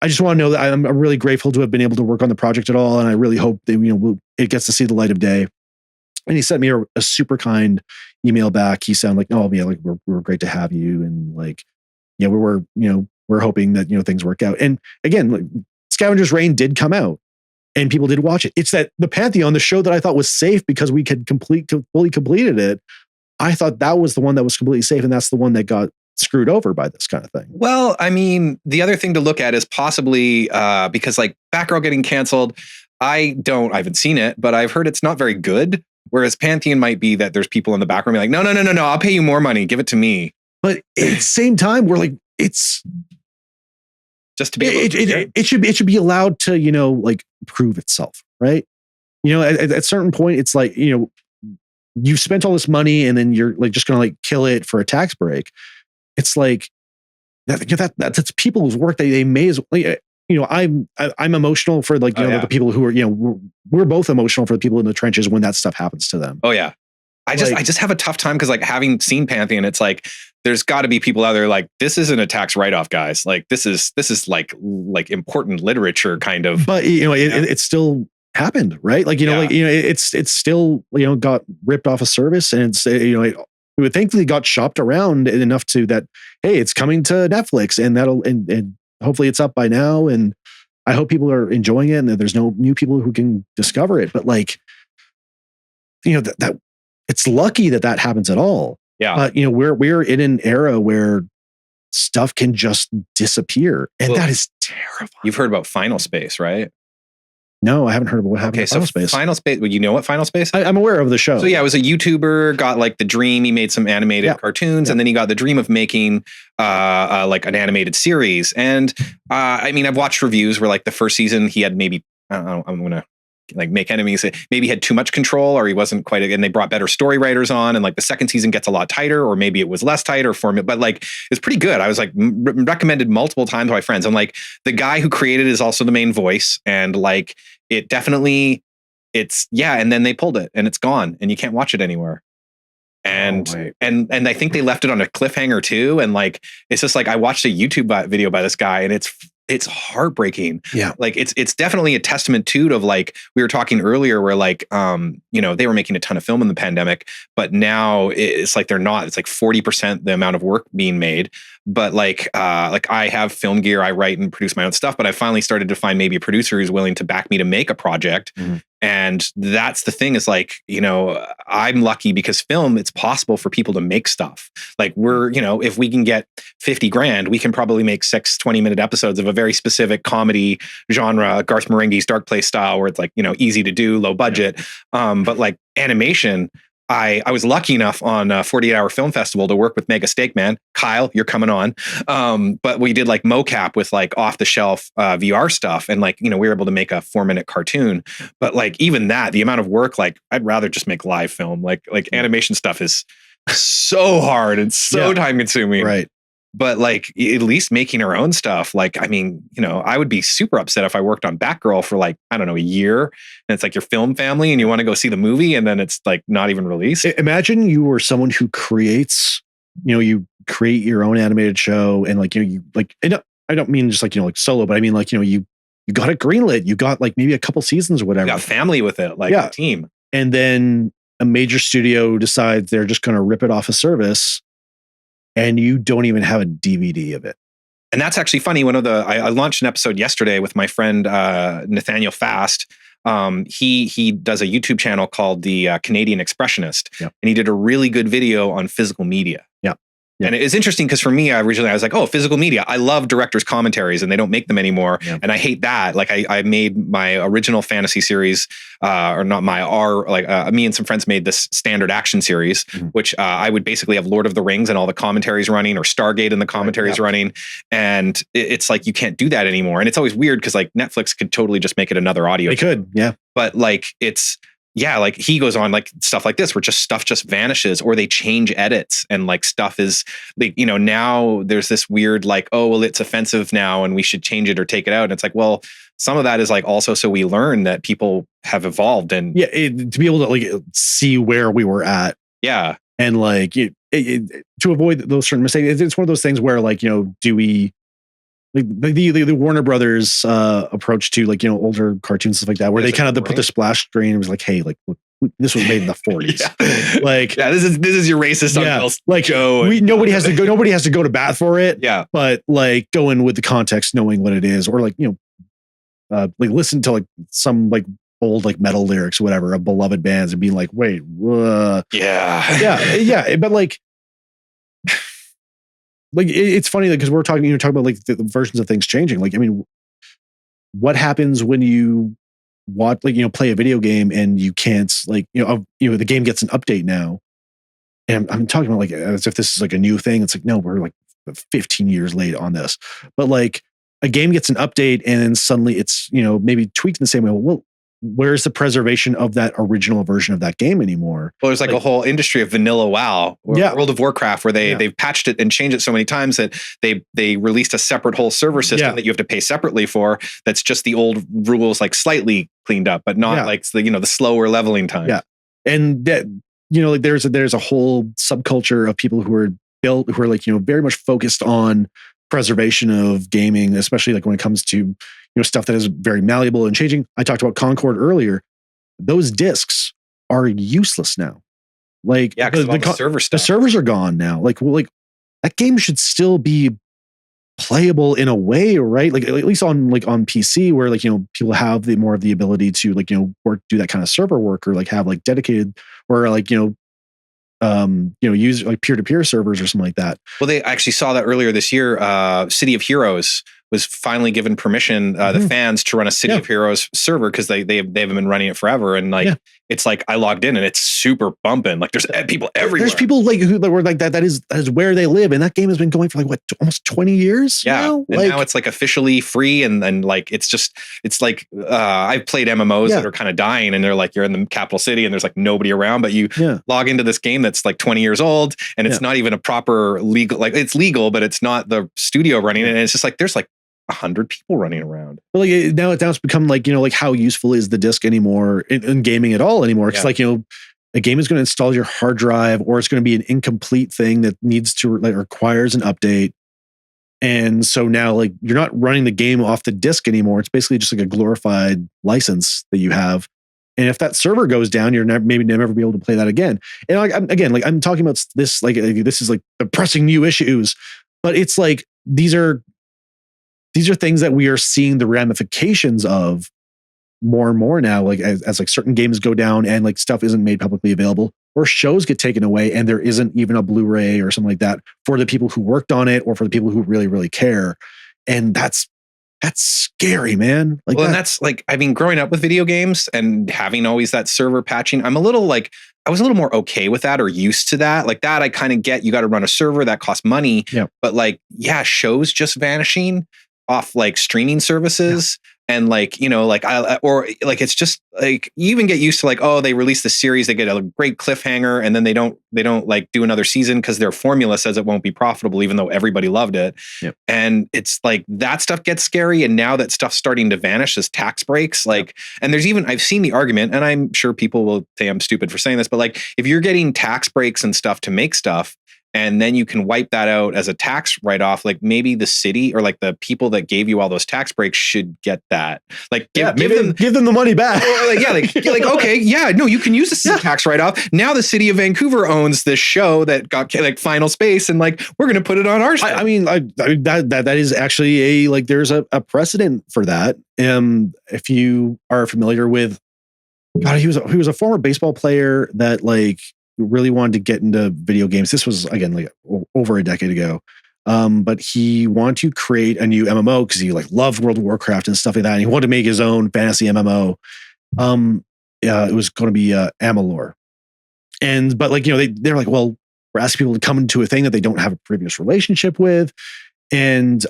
Speaker 2: just want to know that I'm really grateful to have been able to work on the project at all. And I really hope that, it gets to see the light of day. And he sent me a super kind email back. He sounded like, oh yeah, like we're great to have you. And like, yeah, we're hoping that, things work out. And again, like Scavengers Reign did come out and people did watch it. It's that the Pantheon, the show that I thought was safe because we had fully completed it. I thought that was the one that was completely safe. And that's the one that got screwed over by this kind of thing.
Speaker 1: Well, I mean, the other thing to look at is possibly because like Batgirl getting canceled, I haven't seen it, but I've heard it's not very good. Whereas Pantheon might be that there's people in the background like, no, I'll pay you more money. Give it to me. But
Speaker 2: at the same time, we're like, it's
Speaker 1: just to be
Speaker 2: it should be allowed to, like prove itself. Right. At a certain point, it's like, you've spent all this money and then you're like, just going to like kill it for a tax break. It's like that's people's work. They may as well, I'm emotional for like, the people who are, we're both emotional for the people in the trenches when that stuff happens to them.
Speaker 1: Oh yeah. I just have a tough time because like having seen Pantheon, it's like, there's got to be people out there like, this isn't a tax write-off, guys. Like this is like important literature kind of,
Speaker 2: but it still happened, right? Like, it's still, got ripped off a service, and it's, It thankfully got shopped around enough to that, hey, it's coming to Netflix, and and hopefully it's up by now. And I hope people are enjoying it and that there's no new people who can discover it. But like, that it's lucky that happens at all.
Speaker 1: Yeah.
Speaker 2: But we're in an era where stuff can just disappear, and that is terrifying.
Speaker 1: You've heard about Final Space, right?
Speaker 2: No, I haven't heard of what happened to Final Space.
Speaker 1: Final Space, well, you know what Final Space is?
Speaker 2: I'm aware of the show.
Speaker 1: So yeah, it was a YouTuber, got like the dream. He made some animated cartoons, and then he got the dream of making like an animated series. And I mean, I've watched reviews where like the first season he had maybe, I don't know, I'm going to like make enemies. Maybe he had too much control, or he wasn't quite, and they brought better story writers on, and like the second season gets a lot tighter, or maybe it was less tight or form, but like it's pretty good. I was like recommended multiple times by friends. I'm like, the guy who created it is also the main voice, and like it definitely, and then they pulled it and it's gone and you can't watch it anywhere. And and I think they left it on a cliffhanger too. And like it's just like I watched a YouTube video by this guy, and it's heartbreaking.
Speaker 2: Yeah.
Speaker 1: Like it's definitely a testament too of like we were talking earlier where like they were making a ton of film in the pandemic, but now it's like they're not. It's like 40% the amount of work being made. But like I have film gear, I write and produce my own stuff, but I finally started to find maybe a producer who's willing to back me to make a project. Mm-hmm. And that's the thing is like, I'm lucky because film, it's possible for people to make stuff. Like we're, if we can get 50 grand, we can probably make 6 20-minute episodes of a very specific comedy genre, Garth Marenghi's Dark Place style, where it's like, easy to do, low budget. But like animation, I was lucky enough on a 48-hour film festival to work with Mega Steakman. Kyle, you're coming on. But we did like mocap with like off the shelf VR stuff. And like, we were able to make a 4-minute cartoon. But like even that, the amount of work, like I'd rather just make live film. Like animation stuff is so hard and so time consuming.
Speaker 2: Right.
Speaker 1: But like at least making our own stuff, like, I mean, I would be super upset if I worked on Batgirl for like, I don't know, a year, and it's like your film family and you want to go see the movie and then it's like not even released.
Speaker 2: Imagine you were someone who creates, you create your own animated show and like, you like, I don't mean just like, like solo, but I mean like, you got it greenlit, you got like maybe a couple seasons or whatever.
Speaker 1: You got family with it, like a team.
Speaker 2: And then a major studio decides they're just going to rip it off a service, and you don't even have a DVD of it.
Speaker 1: And that's actually funny. I launched an episode yesterday with my friend Nathaniel Fast. He does a YouTube channel called the Canadian Expressionist, and he did a really good video on physical media. Yeah. And it's interesting because for me, I was like, oh, physical media. I love directors' commentaries and they don't make them anymore. Yeah. And I hate that. Like I made my original fantasy series, me and some friends made this standard action series, which I would basically have Lord of the Rings and all the commentaries running, or Stargate and the commentaries running. And it's like, you can't do that anymore. And it's always weird because like Netflix could totally just make it another audio.
Speaker 2: They could, yeah.
Speaker 1: But like like he goes on like stuff like this where stuff just vanishes, or they change edits and like stuff is like, now there's this weird like, oh, well, it's offensive now and we should change it or take it out. And it's like, well, some of that is like also so we learn that people have evolved and
Speaker 2: to be able to like see where we were at.
Speaker 1: Yeah.
Speaker 2: And like to avoid those certain mistakes, it's one of those things where like, do we like the Warner Brothers approach to like, older cartoons, stuff like that, where they kind of put their splash screen and was like, hey, like, look, this was made in the 40s. Like,
Speaker 1: this is your racist Uncle
Speaker 2: like
Speaker 1: Joe.
Speaker 2: Nobody has to go to bat for it.
Speaker 1: Yeah.
Speaker 2: But like go in with the context, knowing what it is, or like, like listen to like some like old like metal lyrics or whatever of beloved bands and being like, wait, yeah. But like it's funny because we're talking about like the versions of things changing. Like, I mean, what happens when you watch, like, play a video game and you can't like, the game gets an update now. And I'm talking about like, as if this is like a new thing. It's like, no, we're like 15 years late on this, but like a game gets an update and then suddenly it's, maybe tweaked in the same way. Well, where's the preservation of that original version of that game anymore?
Speaker 1: Well, there's like a whole industry of vanilla WoW, or World of Warcraft, where they've patched it and changed it so many times that they released a separate whole server system that you have to pay separately for. That's just the old rules, like slightly cleaned up, but not like the slower leveling time.
Speaker 2: Yeah, and that like there's a whole subculture of people who are like very much focused on preservation of gaming, especially like when it comes to stuff that is very malleable and changing. I talked about Concord earlier. Those discs are useless now. Like
Speaker 1: Yeah, because the server
Speaker 2: the
Speaker 1: stuff.
Speaker 2: servers are gone now. Like that game should still be playable in a way, right? Like at least on PC, where like, you know, people have more of the ability to like, you know, work, do that kind of server work, or like have like dedicated, or like, you know, use like peer-to-peer servers or something like that.
Speaker 1: Well, they actually saw that earlier this year. City of Heroes was finally given permission, the fans, to run a City of Heroes server, because they haven't been running it forever. And like, it's like I logged in and it's super bumping. Like there's people everywhere.
Speaker 2: There's people like who were like that is where they live, and that game has been going for like what, almost 20 years.
Speaker 1: Yeah,
Speaker 2: now?
Speaker 1: And
Speaker 2: like,
Speaker 1: now it's like officially free, and like it's like I've played MMOs that are kind of dying, and they're like, you're in the capital city and there's like nobody around, but you log into this game that's like 20 years old, and it's not even a proper legal, like it's legal, but it's not the studio running it, and it's just like there's like 100 people running around.
Speaker 2: But like now it's become like, you know, like how useful is the disc anymore in gaming at all anymore? It's like, you know, a game is going to install your hard drive, or it's going to be an incomplete thing that needs to like requires an update. And so now like you're not running the game off the disc anymore. It's basically just like a glorified license that you have. And if that server goes down, you're never be able to play that again. And I'm talking about this like this is like the pressing new issues, but it's like these are things that we are seeing the ramifications of more and more now, like as like certain games go down and like stuff isn't made publicly available, or shows get taken away and there isn't even a Blu-ray or something like that for the people who worked on it, or for the people who really, really care. And that's scary, man. Like,
Speaker 1: well, and that's like, I mean, growing up with video games and having always that server patching, I was a little more okay with that, or used to that. Like that, I kind of get, you got to run a server that costs money, but like, shows just vanishing off like streaming services. And like, you know, like or like, it's just like, you even get used to like, oh, they release the series, they get a great cliffhanger, and then they don't like do another season because their formula says it won't be profitable, even though everybody loved it. And it's like that stuff gets scary. And now that stuff's starting to vanish as tax breaks, like, and there's even, I've seen the argument, and I'm sure people will say I'm stupid for saying this, but like, if you're getting tax breaks and stuff to make stuff, and then you can wipe that out as a tax write-off, like maybe the city or like the people that gave you all those tax breaks should get that. Like give
Speaker 2: them the money back.
Speaker 1: No, you can use this as a tax write-off. Now the city of Vancouver owns this show that got like Final Space, and like we're going to put it on our show.
Speaker 2: I mean, that is actually there's a precedent for that. If you are familiar with, God, he was a former baseball player that like really wanted to get into video games. This was again like over a decade ago. But he wanted to create a new MMO because he like loved World of Warcraft and stuff like that. And he wanted to make his own fantasy MMO. It was going to be Amalur. But like, you know, they're like, well, we're asking people to come into a thing that they don't have a previous relationship with. And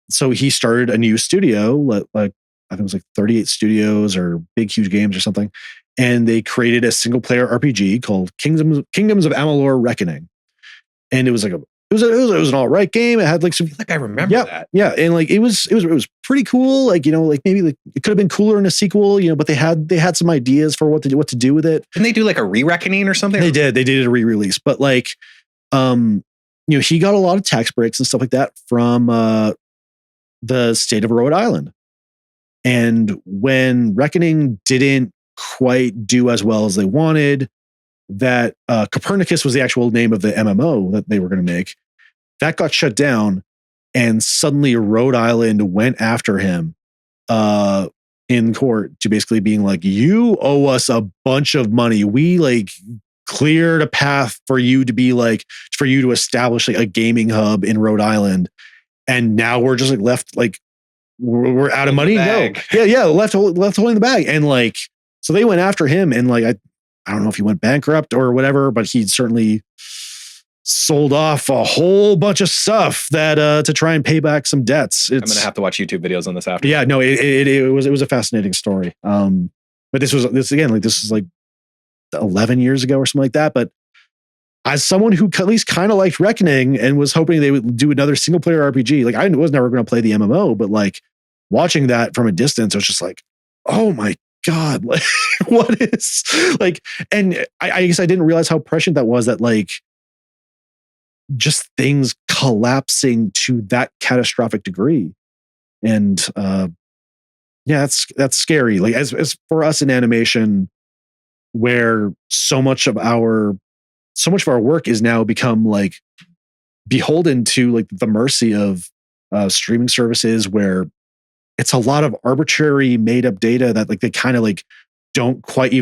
Speaker 2: so he started a new studio, like I think it was like 38 studios or Big Huge Games or something. And they created a single player RPG called Kingdoms of Amalur Reckoning. And it was like it was an all right game. It had like some,
Speaker 1: like I remember that.
Speaker 2: Yeah. And like it was pretty cool. Like, you know, like maybe like it could have been cooler in a sequel, you know, but they had some ideas for what to do with it.
Speaker 1: Didn't they do like a re-reckoning or something?
Speaker 2: They did a re-release, but like, you know, he got a lot of tax breaks and stuff like that from the state of Rhode Island. And when Reckoning didn't quite do as well as they wanted, that Copernicus was the actual name of the MMO that they were going to make, that got shut down, and suddenly Rhode Island went after him in court to basically being like, you owe us a bunch of money. We like cleared a path for you to establish like a gaming hub in Rhode Island, and now we're just like left like we're out of money. No, left holding the bag. And like, so they went after him, and like I don't know if he went bankrupt or whatever, but he certainly sold off a whole bunch of stuff that to try and pay back some debts.
Speaker 1: I'm gonna have to watch YouTube videos on this after.
Speaker 2: Yeah, no, it was a fascinating story. But this was like 11 years ago or something like that. But as someone who at least kind of liked Reckoning and was hoping they would do another single player RPG, like I was never going to play the MMO, but like watching that from a distance, I was just like, oh my God, like what is like, and I guess I didn't realize how prescient that was, that like just things collapsing to that catastrophic degree. And that's scary. Like as for us in animation, where so much of our so much of our work is now become like beholden to like the mercy of streaming services, where it's a lot of arbitrary made up data that like they kind of like don't quite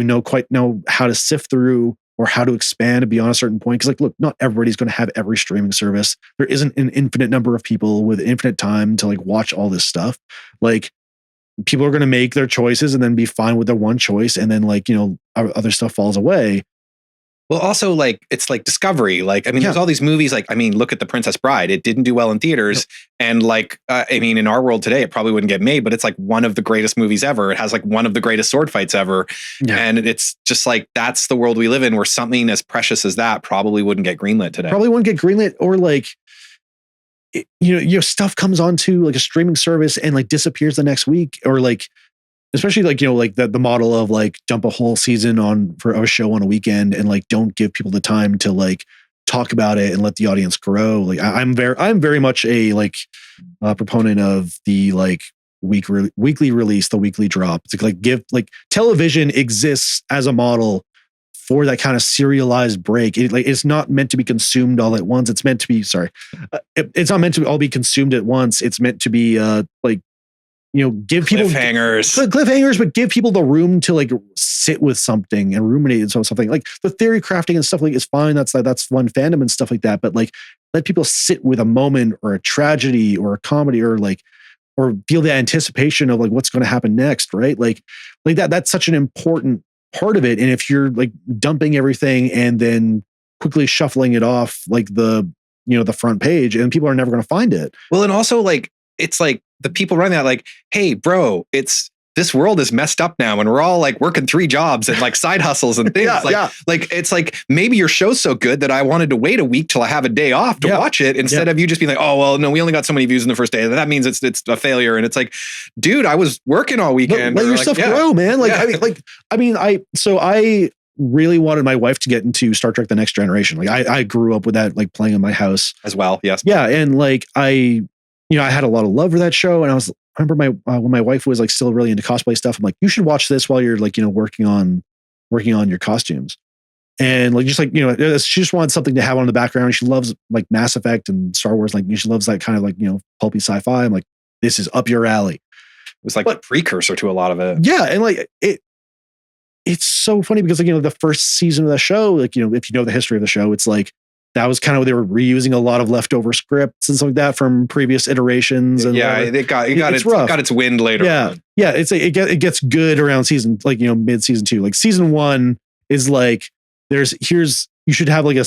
Speaker 2: know how to sift through or how to expand beyond a certain point. Because like, look, not everybody's going to have every streaming service. There isn't an infinite number of people with infinite time to like watch all this stuff. Like, people are going to make their choices and then be fine with their one choice, and then like, you know, other stuff falls away.
Speaker 1: Well, also, like, it's like Discovery. Like, I mean, there's all these movies. Like, I mean, look at The Princess Bride. It didn't do well in theaters. And like, I mean, in our world today, it probably wouldn't get made, but it's like one of the greatest movies ever. It has like one of the greatest sword fights ever. Yeah. And it's just like, that's the world we live in, where something as precious as that probably wouldn't get greenlit today.
Speaker 2: Probably wouldn't get greenlit, or like, you know, stuff comes onto like a streaming service and like disappears the next week, or like, especially like, you know, like the model of like dump a whole season on for a show on a weekend and like don't give people the time to like talk about it and let the audience grow. Like I'm very much a like proponent of the like weekly release, the weekly drop. It's like give like television exists as a model for that kind of serialized break. It's not meant to be consumed all at once. It's meant to be, it's not meant to all be consumed at once. It's meant to be like, you know, give people cliffhangers, but give people the room to like sit with something and ruminate on something. Like the theory crafting and stuff like is fine. That's fun fandom and stuff like that. But like, let people sit with a moment or a tragedy or a comedy or feel the anticipation of like what's going to happen next, right? Like that's such an important part of it. And if you're like dumping everything and then quickly shuffling it off like the front page, and people are never going to find it.
Speaker 1: Well, and also like, it's like the people running that, like, hey, bro, this world is messed up now, and we're all like working 3 jobs and like side hustles and things. Like it's like, maybe your show's so good that I wanted to wait a week till I have a day off to watch it, instead of you just being like, oh, well, no, we only got so many views in the first day. That means it's a failure. And it's like, dude, I was working all weekend.
Speaker 2: Let your stuff grow, man. Like, I really wanted my wife to get into Star Trek: The Next Generation. Like I grew up with that, like playing in my house
Speaker 1: as well. Yes.
Speaker 2: Yeah. And like, I had a lot of love for that show. And I remember when my wife was like still really into cosplay stuff, I'm like, you should watch this while you're like, you know, working on your costumes. And like, just like, you know, she just wanted something to have on the background. She loves like Mass Effect and Star Wars. Like she loves that kind of like, you know, pulpy sci-fi. I'm like, this is up your alley. It
Speaker 1: was like a precursor to a lot of it.
Speaker 2: Yeah. And like, it's so funny because like, you know, the first season of the show, like, you know, if you know the history of the show, it's like, that was kind of, they were reusing a lot of leftover scripts and stuff like that from previous iterations. And
Speaker 1: it got its wind later.
Speaker 2: Yeah.
Speaker 1: On.
Speaker 2: Yeah. It's like, it gets good around season, like, you know, mid season 2, like season 1 is like, you should have like a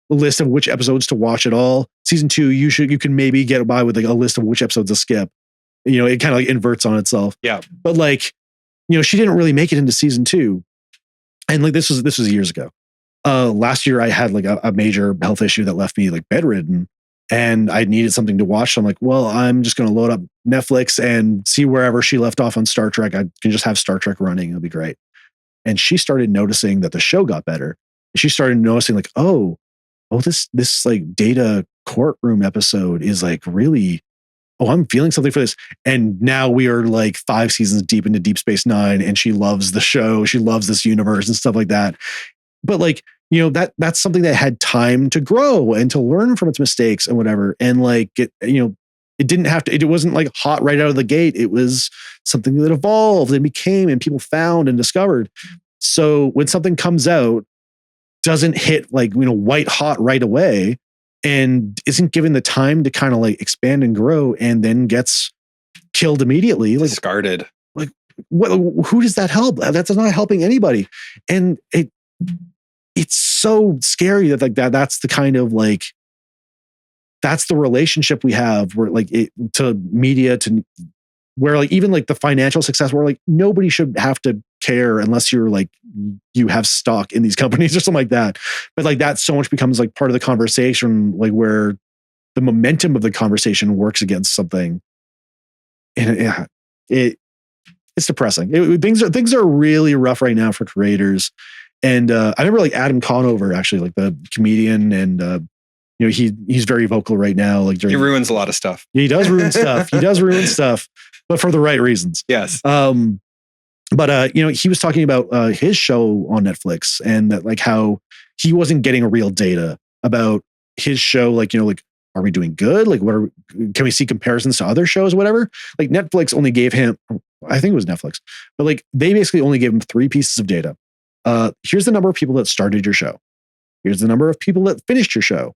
Speaker 2: list of which episodes to watch at all. Season 2, you can maybe get by with like a list of which episodes to skip. You know, it kind of like inverts on itself.
Speaker 1: Yeah.
Speaker 2: But like, you know, she didn't really make it into season 2. And like, this was years ago. Last year I had like a major health issue that left me like bedridden, and I needed something to watch. So I'm like, well, I'm just going to load up Netflix and see wherever she left off on Star Trek. I can just have Star Trek running. It'll be great. And she started noticing that the show got better. She started noticing like, oh, this like data courtroom episode is like really, I'm feeling something for this. And now we are like 5 seasons deep into Deep Space Nine, and she loves the show. She loves this universe and stuff like that. But like, you know, that's something that had time to grow and to learn from its mistakes and whatever. And like, it wasn't like hot right out of the gate. It was something that evolved and became, and people found and discovered. So when something comes out, doesn't hit like, you know, white hot right away, and isn't given the time to kind of like expand and grow, and then gets killed immediately, like
Speaker 1: discarded.
Speaker 2: Like, who does that help? That's not helping anybody. And it's so scary that like that's the kind of like, that's the relationship we have where like to media, to where like even like the financial success, where like nobody should have to care unless you're like, you have stock in these companies or something like that. But like that so much becomes like part of the conversation, like where the momentum of the conversation works against something. And it's depressing. Things are really rough right now for creators. And I remember like Adam Conover, actually, like the comedian, and you know, he's very vocal right now. Like
Speaker 1: he ruins a lot of stuff.
Speaker 2: He does ruin stuff. He does ruin stuff, but for the right reasons.
Speaker 1: Yes.
Speaker 2: But he was talking about his show on Netflix, and that, like, how he wasn't getting real data about his show. Like, are we doing good? Like, can we see comparisons to other shows, whatever? Like, Netflix only gave him, I think it was Netflix, but like they basically only gave him 3 pieces of data. Here's the number of people that started your show. Here's the number of people that finished your show.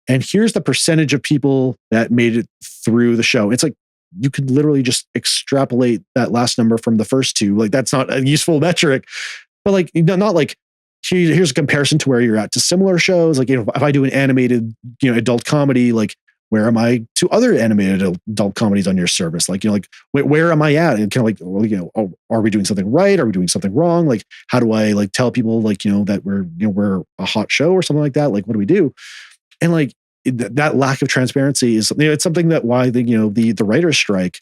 Speaker 2: And here's the percentage of people that made it through the show. It's like, you could literally just extrapolate that last number from the first 2. Like, that's not a useful metric, but like, not like, here's a comparison to where you're at to similar shows. Like, if I do an animated, adult comedy, like, where am I to other animated adult comedies on your service? Like, where am I at? And kind of like, are we doing something right? Are we doing something wrong? Like, how do I like tell people like, that we're a hot show or something like that? Like, what do we do? And like, that lack of transparency is, it's something that why the writer's strike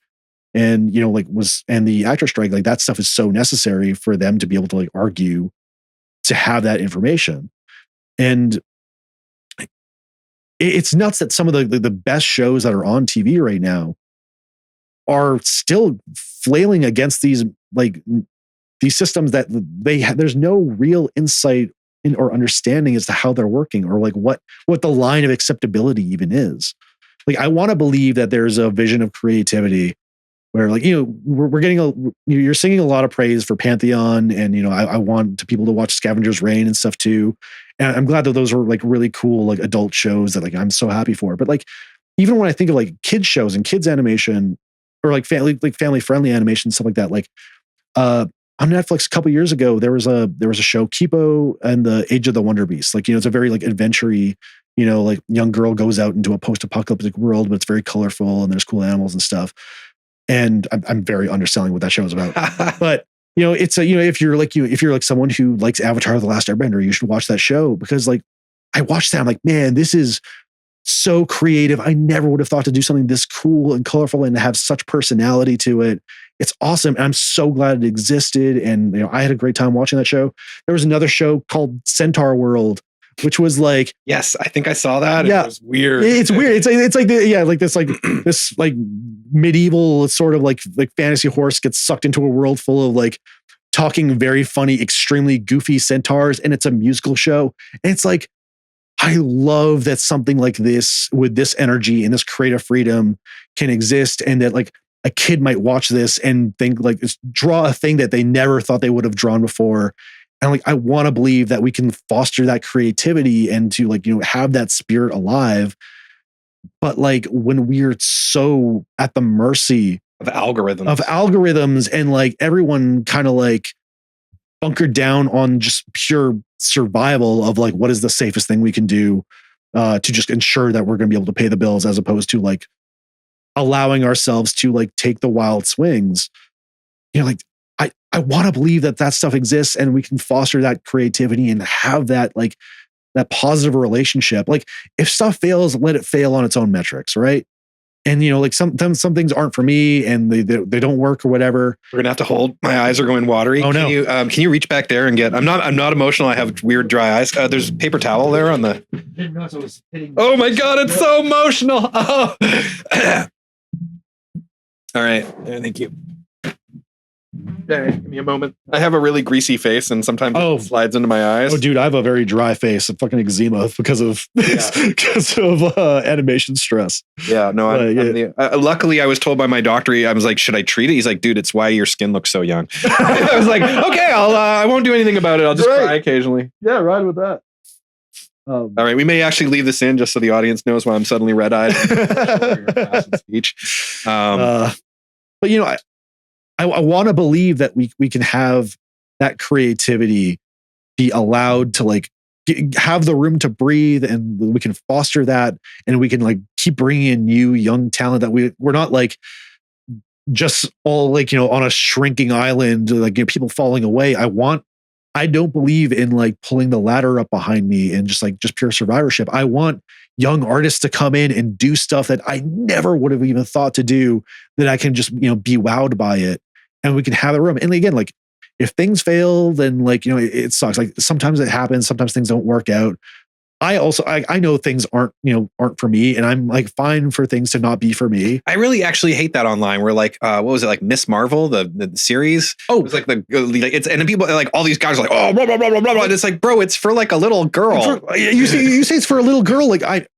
Speaker 2: and, and the actor strike, like, that stuff is so necessary for them to be able to like argue to have that information. And it's nuts that some of the best shows that are on TV right now are still flailing against these systems that there's no real insight in or understanding as to how they're working, or like what the line of acceptability even is. Like, I want to believe that there's a vision of creativity where, like, we're getting you're singing a lot of praise for Pantheon, and I want people to watch Scavengers Reign and stuff too. And I'm glad that those are like really cool, like, adult shows that like I'm so happy for. But like, even when I think of like kids shows and kids animation, or like family friendly animation, stuff like that, like on Netflix a couple years ago, there was a show, Kipo and the Age of the Wonder Beast. Like, it's a very like adventure-y, like young girl goes out into a post-apocalyptic world, but it's very colorful and there's cool animals and stuff. And I'm very underselling what that show is about. But it's if you're like someone who likes Avatar: The Last Airbender, you should watch that show, because like I watched that, I'm like, man, this is so creative. I never would have thought to do something this cool and colorful and to have such personality to it. It's awesome. And I'm so glad it existed. And I had a great time watching that show. There was another show called Centaur World, which was like,
Speaker 1: yes, I think I saw that.
Speaker 2: Yeah,
Speaker 1: it was weird.
Speaker 2: It's weird. It's like this medieval sort of like fantasy horse gets sucked into a world full of like talking very funny, extremely goofy centaurs, and it's a musical show. And it's like, I love that something like this with this energy and this creative freedom can exist, and that like a kid might watch this and think like, draw a thing that they never thought they would have drawn before. And like, I want to believe that we can foster that creativity and to like, have that spirit alive. But like, when we're so at the mercy
Speaker 1: of algorithms
Speaker 2: and like everyone kind of like bunkered down on just pure survival of like, what is the safest thing we can do to just ensure that we're going to be able to pay the bills, as opposed to like allowing ourselves to like take the wild swings. Like, I want to believe that stuff exists and we can foster that creativity and have that like that positive relationship. Like, if stuff fails, let it fail on its own metrics, right? And like sometimes some things aren't for me and they don't work or whatever.
Speaker 1: We're gonna have to hold. My eyes are going watery.
Speaker 2: Oh no!
Speaker 1: Can you reach back there and get? I'm not emotional. I have weird dry eyes. There's paper towel there on the. Oh my god! It's so emotional. Oh. All right. Thank you. Okay, give me a moment. I have a really greasy face, and sometimes it slides into my eyes.
Speaker 2: Oh, dude, I have a very dry face. I'm fucking eczema because of animation stress.
Speaker 1: Yeah, no. Luckily, I was told by my doctor. I was like, "Should I treat it?" He's like, "Dude, it's why your skin looks so young." I was like, "Okay, I won't do anything about it. I'll just cry occasionally."
Speaker 2: Yeah, ride with that.
Speaker 1: All right, we may actually leave this in just so the audience knows why I'm suddenly red-eyed. Speech.
Speaker 2: But I want to believe that we can have that creativity be allowed to like have the room to breathe, and we can foster that, and we can like keep bringing in new young talent that we're not like just all like on a shrinking island, like people falling away. I don't believe in like pulling the ladder up behind me and just pure survivorship. I want young artists to come in and do stuff that I never would have even thought to do, that I can just, be wowed by it, and we can have the room. And again, like if things fail, then like, it sucks. Like sometimes it happens. Sometimes things don't work out. I know things aren't for me, and I'm like fine for things to not be for me.
Speaker 1: I really actually hate that online. Where like, what was it, like Miss Marvel, the series?
Speaker 2: Oh,
Speaker 1: it was like it's and then people like all these guys are like, oh, blah, blah, blah, blah, blah. And it's like, bro, it's for like a little girl.
Speaker 2: You say it's for a little girl. Like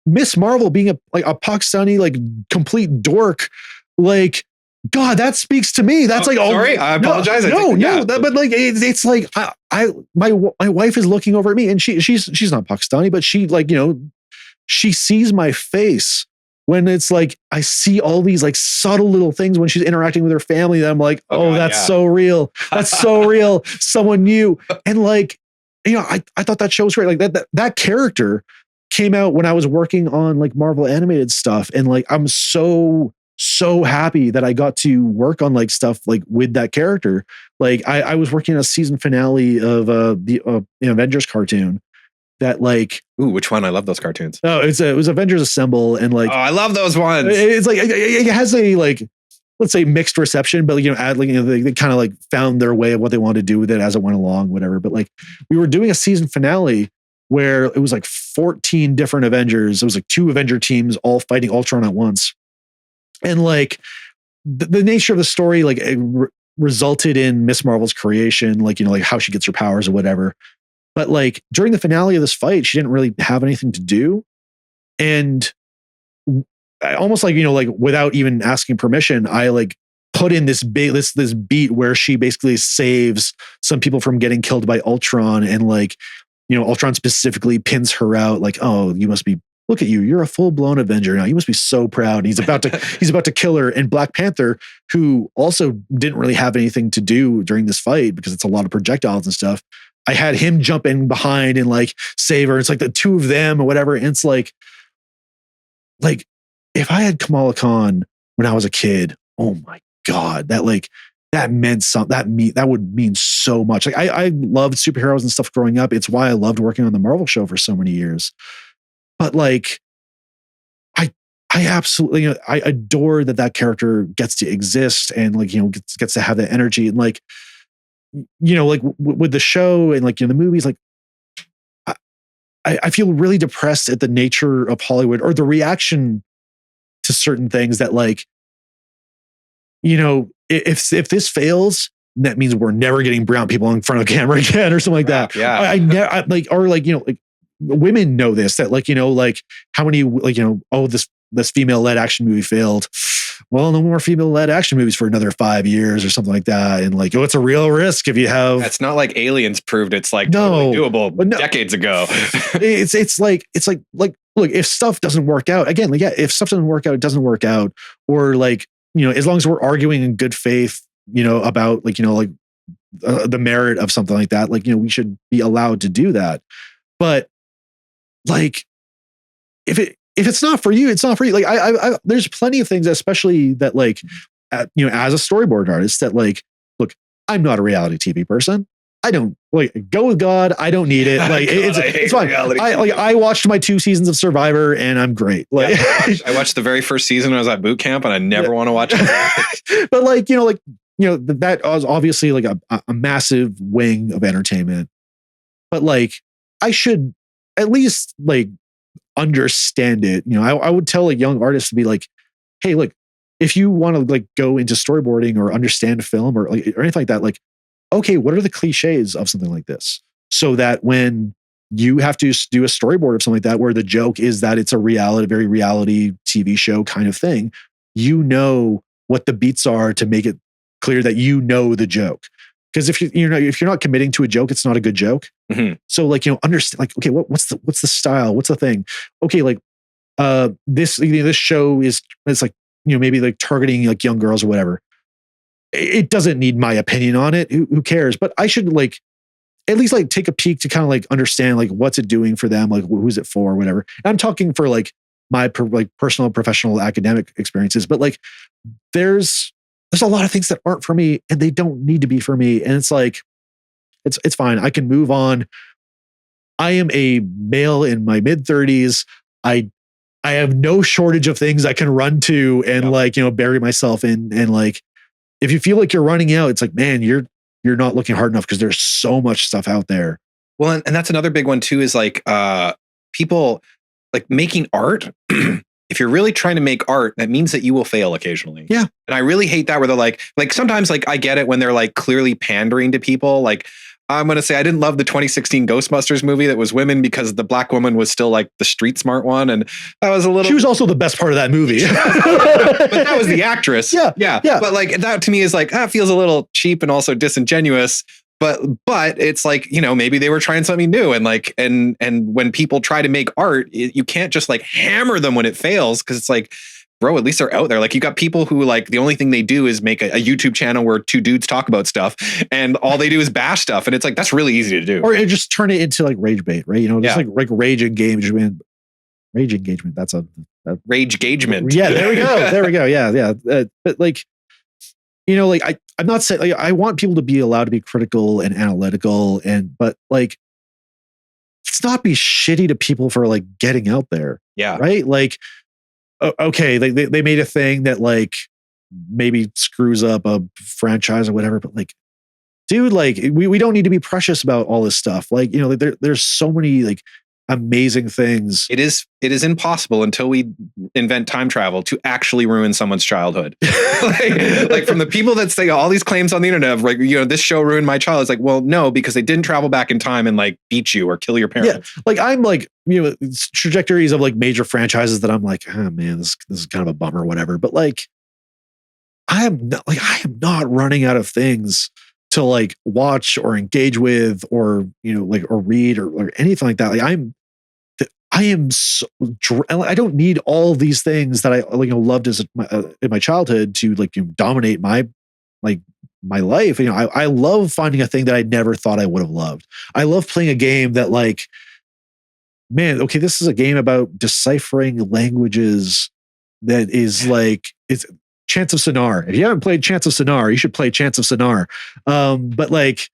Speaker 2: Miss Marvel being a Pakistani like complete dork, like. God, that speaks to me. That's
Speaker 1: sorry, I apologize.
Speaker 2: But like it's like my wife is looking over at me, and she's not Pakistani, but she like she sees my face when it's like I see all these like subtle little things when she's interacting with her family that I'm like, that's so real. That's so real. Someone new, and like I thought that show was great. Like that character came out when I was working on like Marvel animated stuff, and like I'm so happy that I got to work on like stuff like with that character. Like I was working on a season finale of the Avengers cartoon that like,
Speaker 1: ooh, which one? I love those cartoons.
Speaker 2: Oh, it was Avengers Assemble, and like,
Speaker 1: oh, I love those ones.
Speaker 2: It's like it has a like, let's say mixed reception, but they kind of like found their way of what they wanted to do with it as it went along, whatever. But like we were doing a season finale where it was like 14 different Avengers. It was like 2 Avenger teams all fighting Ultron at once. And like the nature of the story, like it resulted in Miss Marvel's creation, like, like how she gets her powers or whatever. But like during the finale of this fight, she didn't really have anything to do. And I almost like, like without even asking permission, I like put in this beat where she basically saves some people from getting killed by Ultron. And like, Ultron specifically pins her out like, oh, you must be, look at you. You're a full-blown Avenger now. You must be so proud. And he's about to kill her. And Black Panther, who also didn't really have anything to do during this fight because it's a lot of projectiles and stuff. I had him jump in behind and like save her. It's like the 2 of them or whatever. And it's like if I had Kamala Khan when I was a kid, oh my God, that meant something. That would mean so much. Like I loved superheroes and stuff growing up. It's why I loved working on the Marvel show for so many years. But like, I absolutely, I adore that character gets to exist and like, gets to have that energy. And like, like with the show and like, the movies, like I feel really depressed at the nature of Hollywood or the reaction to certain things that like, if this fails, that means we're never getting brown people in front of the camera again or something like that.
Speaker 1: Yeah.
Speaker 2: I never like, women know this, that like, like how many, like, this female-led action movie failed. Well, no more female-led action movies for another 5 years or something like that. And like, it's a real risk if you have.
Speaker 1: It's not like Aliens proved it's like totally doable decades ago.
Speaker 2: it's like, look, if stuff doesn't work out, again, like, yeah, if stuff doesn't work out, it doesn't work out. Or like, as long as we're arguing in good faith, about like, the merit of something like that, like, we should be allowed to do that. But like, if it's not for you, it's not for you. Like I there's plenty of things, especially that like, as a storyboard artist that like, look, I'm not a reality TV person. I don't like go with God. I don't need it. Like it's fine. I watched my 2 seasons of Survivor and I'm great. Like
Speaker 1: I watched the very first season when I was at boot camp and I never want to watch it.
Speaker 2: But like, that was obviously like a massive wing of entertainment. But like, I should at least like understand it. I would tell a young artist to be like, hey, look, if you want to like go into storyboarding or understand film or anything like that, like, okay, what are the cliches of something like this? So that when you have to do a storyboard of something like that, where the joke is that it's a very reality TV show kind of thing, what the beats are to make it clear that the joke. Because if you're not committing to a joke, it's not a good joke.
Speaker 1: Mm-hmm.
Speaker 2: So like, understand like, okay, what's the style? What's the thing? Okay, like this show is like, maybe like targeting like young girls or whatever. It doesn't need my opinion on it. Who cares? But I should like at least like take a peek to kind of like understand like what's it doing for them, like who's it for, or whatever. And I'm talking for like my personal, professional, academic experiences, but like there's a lot of things that aren't for me and they don't need to be for me. And it's like, it's fine. I can move on. I am a male in my mid-30s. I have no shortage of things I can run to and like, bury myself in. And like, if you feel like you're running out, it's like, man, you're not looking hard enough because there's so much stuff out there.
Speaker 1: Well, and that's another big one too, is like, people like making art. If you're really trying to make art, that means that you will fail occasionally.
Speaker 2: Yeah.
Speaker 1: And I really hate that where they're like sometimes like I get it when they're like clearly pandering to people. Like I'm going to say I didn't love the 2016 Ghostbusters movie that was women because the black woman was still like the street smart one. And that was a little.
Speaker 2: She was also the best part of that movie.
Speaker 1: But that was the actress.
Speaker 2: Yeah.
Speaker 1: But like that to me is like, feels a little cheap and also disingenuous. But it's like, maybe they were trying something new and like, and when people try to make art, you can't just like hammer them when it fails. Cause it's like, bro, at least they're out there. Like you got people who like the only thing they do is make a YouTube channel where two dudes talk about stuff and all they do is bash stuff. And it's like, that's really easy to do.
Speaker 2: Or just turn it into like rage bait, right? Just like rage engagement. Rage engagement. That's a
Speaker 1: rage engagement.
Speaker 2: Yeah, there we go. There we go. Yeah. But like, like I'm not saying like, I want people to be allowed to be critical and analytical, but like, let's not be shitty to people for like getting out there.
Speaker 1: Yeah.
Speaker 2: Right. Like, okay, they made a thing that like maybe screws up a franchise or whatever, but like, dude, like we don't need to be precious about all this stuff. Like, there's so many like amazing things.
Speaker 1: It is impossible until we invent time travel to actually ruin someone's childhood. like from the people that say all these claims on the internet of like, this show ruined my child. It's like, well, no, because they didn't travel back in time and like beat you or kill your parents.
Speaker 2: Yeah. Like I'm like, trajectories of like major franchises that I'm like, oh man, this is kind of a bummer or whatever. But like, I am not running out of things to like watch or engage with or, like, or read or anything like that. Like I am so, I don't need all these things that I loved as in my childhood to like dominate my life. I love finding a thing that I never thought I would have loved. I love playing a game that like, man, okay, this is a game about deciphering languages that is like, it's Chants of Sonar. If you haven't played Chants of Sonar, you should play Chants of Sonar. But like,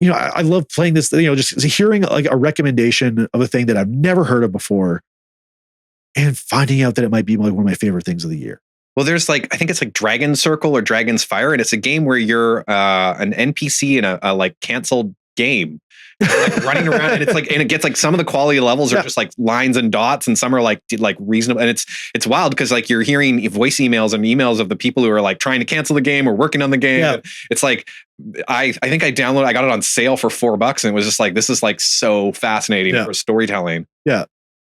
Speaker 2: I love playing this, just hearing like a recommendation of a thing that I've never heard of before and finding out that it might be like one of my favorite things of the year.
Speaker 1: Well, there's like, I think it's like Dragon Circle or Dragon's Fire. And it's a game where you're an NPC in a like canceled game. Like running around and it's like, and it gets like some of the quality levels are just like lines and dots and some are like reasonable. And it's wild because like you're hearing voice emails and emails of the people who are like trying to cancel the game or working on the game.
Speaker 2: Yeah.
Speaker 1: It's like, I think I got it on sale for $4 and it was just like, this is like so fascinating for storytelling.
Speaker 2: Yeah.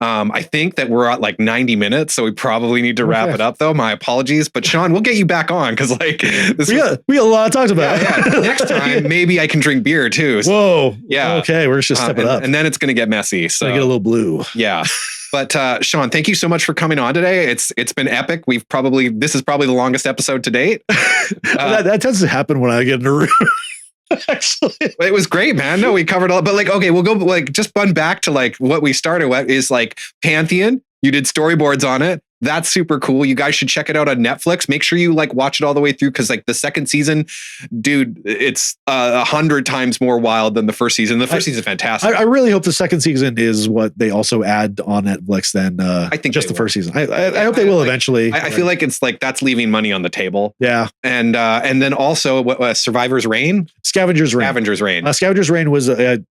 Speaker 1: I think that we're at like 90 minutes, so we probably need to wrap it up though. My apologies, but Shaan, we'll get you back on because like
Speaker 2: we got a lot to talk about.
Speaker 1: Yeah. Next time, maybe I can drink beer too. So,
Speaker 2: whoa.
Speaker 1: Yeah.
Speaker 2: Okay. We're just step it up.
Speaker 1: And then it's going to get messy. So
Speaker 2: I get a little blue.
Speaker 1: Yeah. But Shaan, thank you so much for coming on today. It's been epic. This is probably the longest episode to date.
Speaker 2: That tends to happen when I get in a room. Actually,
Speaker 1: it was great, man. No, we covered all, but like, okay, we'll go like just bun back to like what we started with is like Pantheon. You did storyboards on it. That's super cool. You guys should check it out on Netflix. Make sure you like watch it all the way through because like the second season, dude, it's 100 times more wild than the first season. The first season is fantastic.
Speaker 2: I really hope the second season is what they also add on Netflix than
Speaker 1: I think
Speaker 2: just the first season. I hope they will eventually.
Speaker 1: I feel like it's like that's leaving money on the table.
Speaker 2: Yeah.
Speaker 1: And then also Survivor's Reign?
Speaker 2: Scavengers Reign.
Speaker 1: Scavengers Reign
Speaker 2: was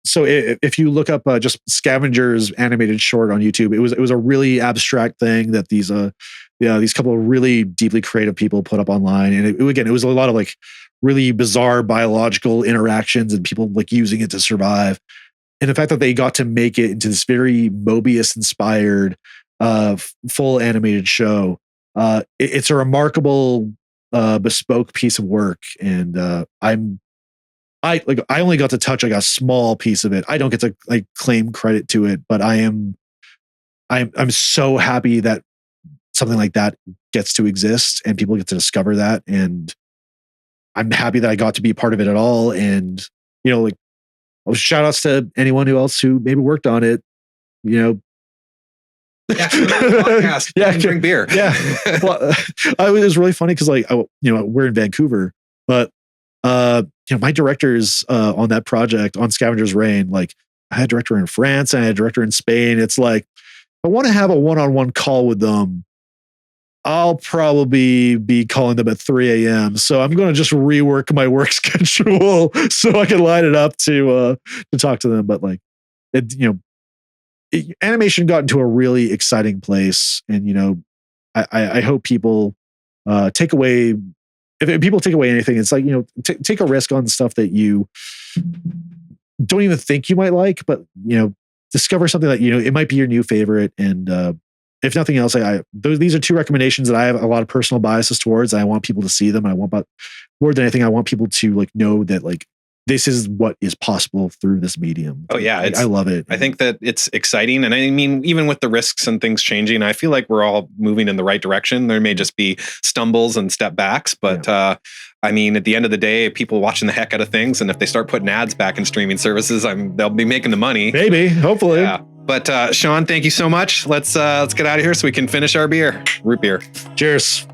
Speaker 2: so if you look up just Scavengers animated short on YouTube, it was a really abstract thing that these couple of really deeply creative people put up online. And it was a lot of like really bizarre biological interactions and people like using it to survive. And the fact that they got to make it into this very Mobius inspired, full animated show. It's a remarkable, bespoke piece of work. And I only got to touch like a small piece of it. I don't get to like claim credit to it, but I'm so happy that something like that gets to exist and people get to discover that. And I'm happy that I got to be part of it at all. And, like shout outs to anyone else who maybe worked on it,
Speaker 1: Yeah, podcast.
Speaker 2: Yeah,
Speaker 1: drink beer.
Speaker 2: Yeah. Well, it was really funny because like, we're in Vancouver, but, my directors on that project on Scavengers Reign, like I had a director in France and I had a director in Spain. It's like, I want to have a one-on-one call with them. I'll probably be calling them at 3 a.m. So I'm going to just rework my work schedule so I can line it up to talk to them. But like, animation got into a really exciting place, and I hope people take away. If people take away anything, it's like, take a risk on stuff that you don't even think you might like, but discover something that it might be your new favorite. And if nothing else, these are two recommendations that I have a lot of personal biases towards. I want people to see them. I want, but more than anything, I want people to know that this is what is possible through this medium.
Speaker 1: Oh yeah,
Speaker 2: I love it.
Speaker 1: I think that it's exciting, and I mean, even with the risks and things changing, I feel like we're all moving in the right direction. There may just be stumbles and step backs, but I mean, at the end of the day, people watching the heck out of things, and if they start putting ads back in streaming services, they'll be making the money.
Speaker 2: Maybe, hopefully.
Speaker 1: Yeah. But Shaan, thank you so much. Let's get out of here so we can finish our beer, root beer.
Speaker 2: Cheers.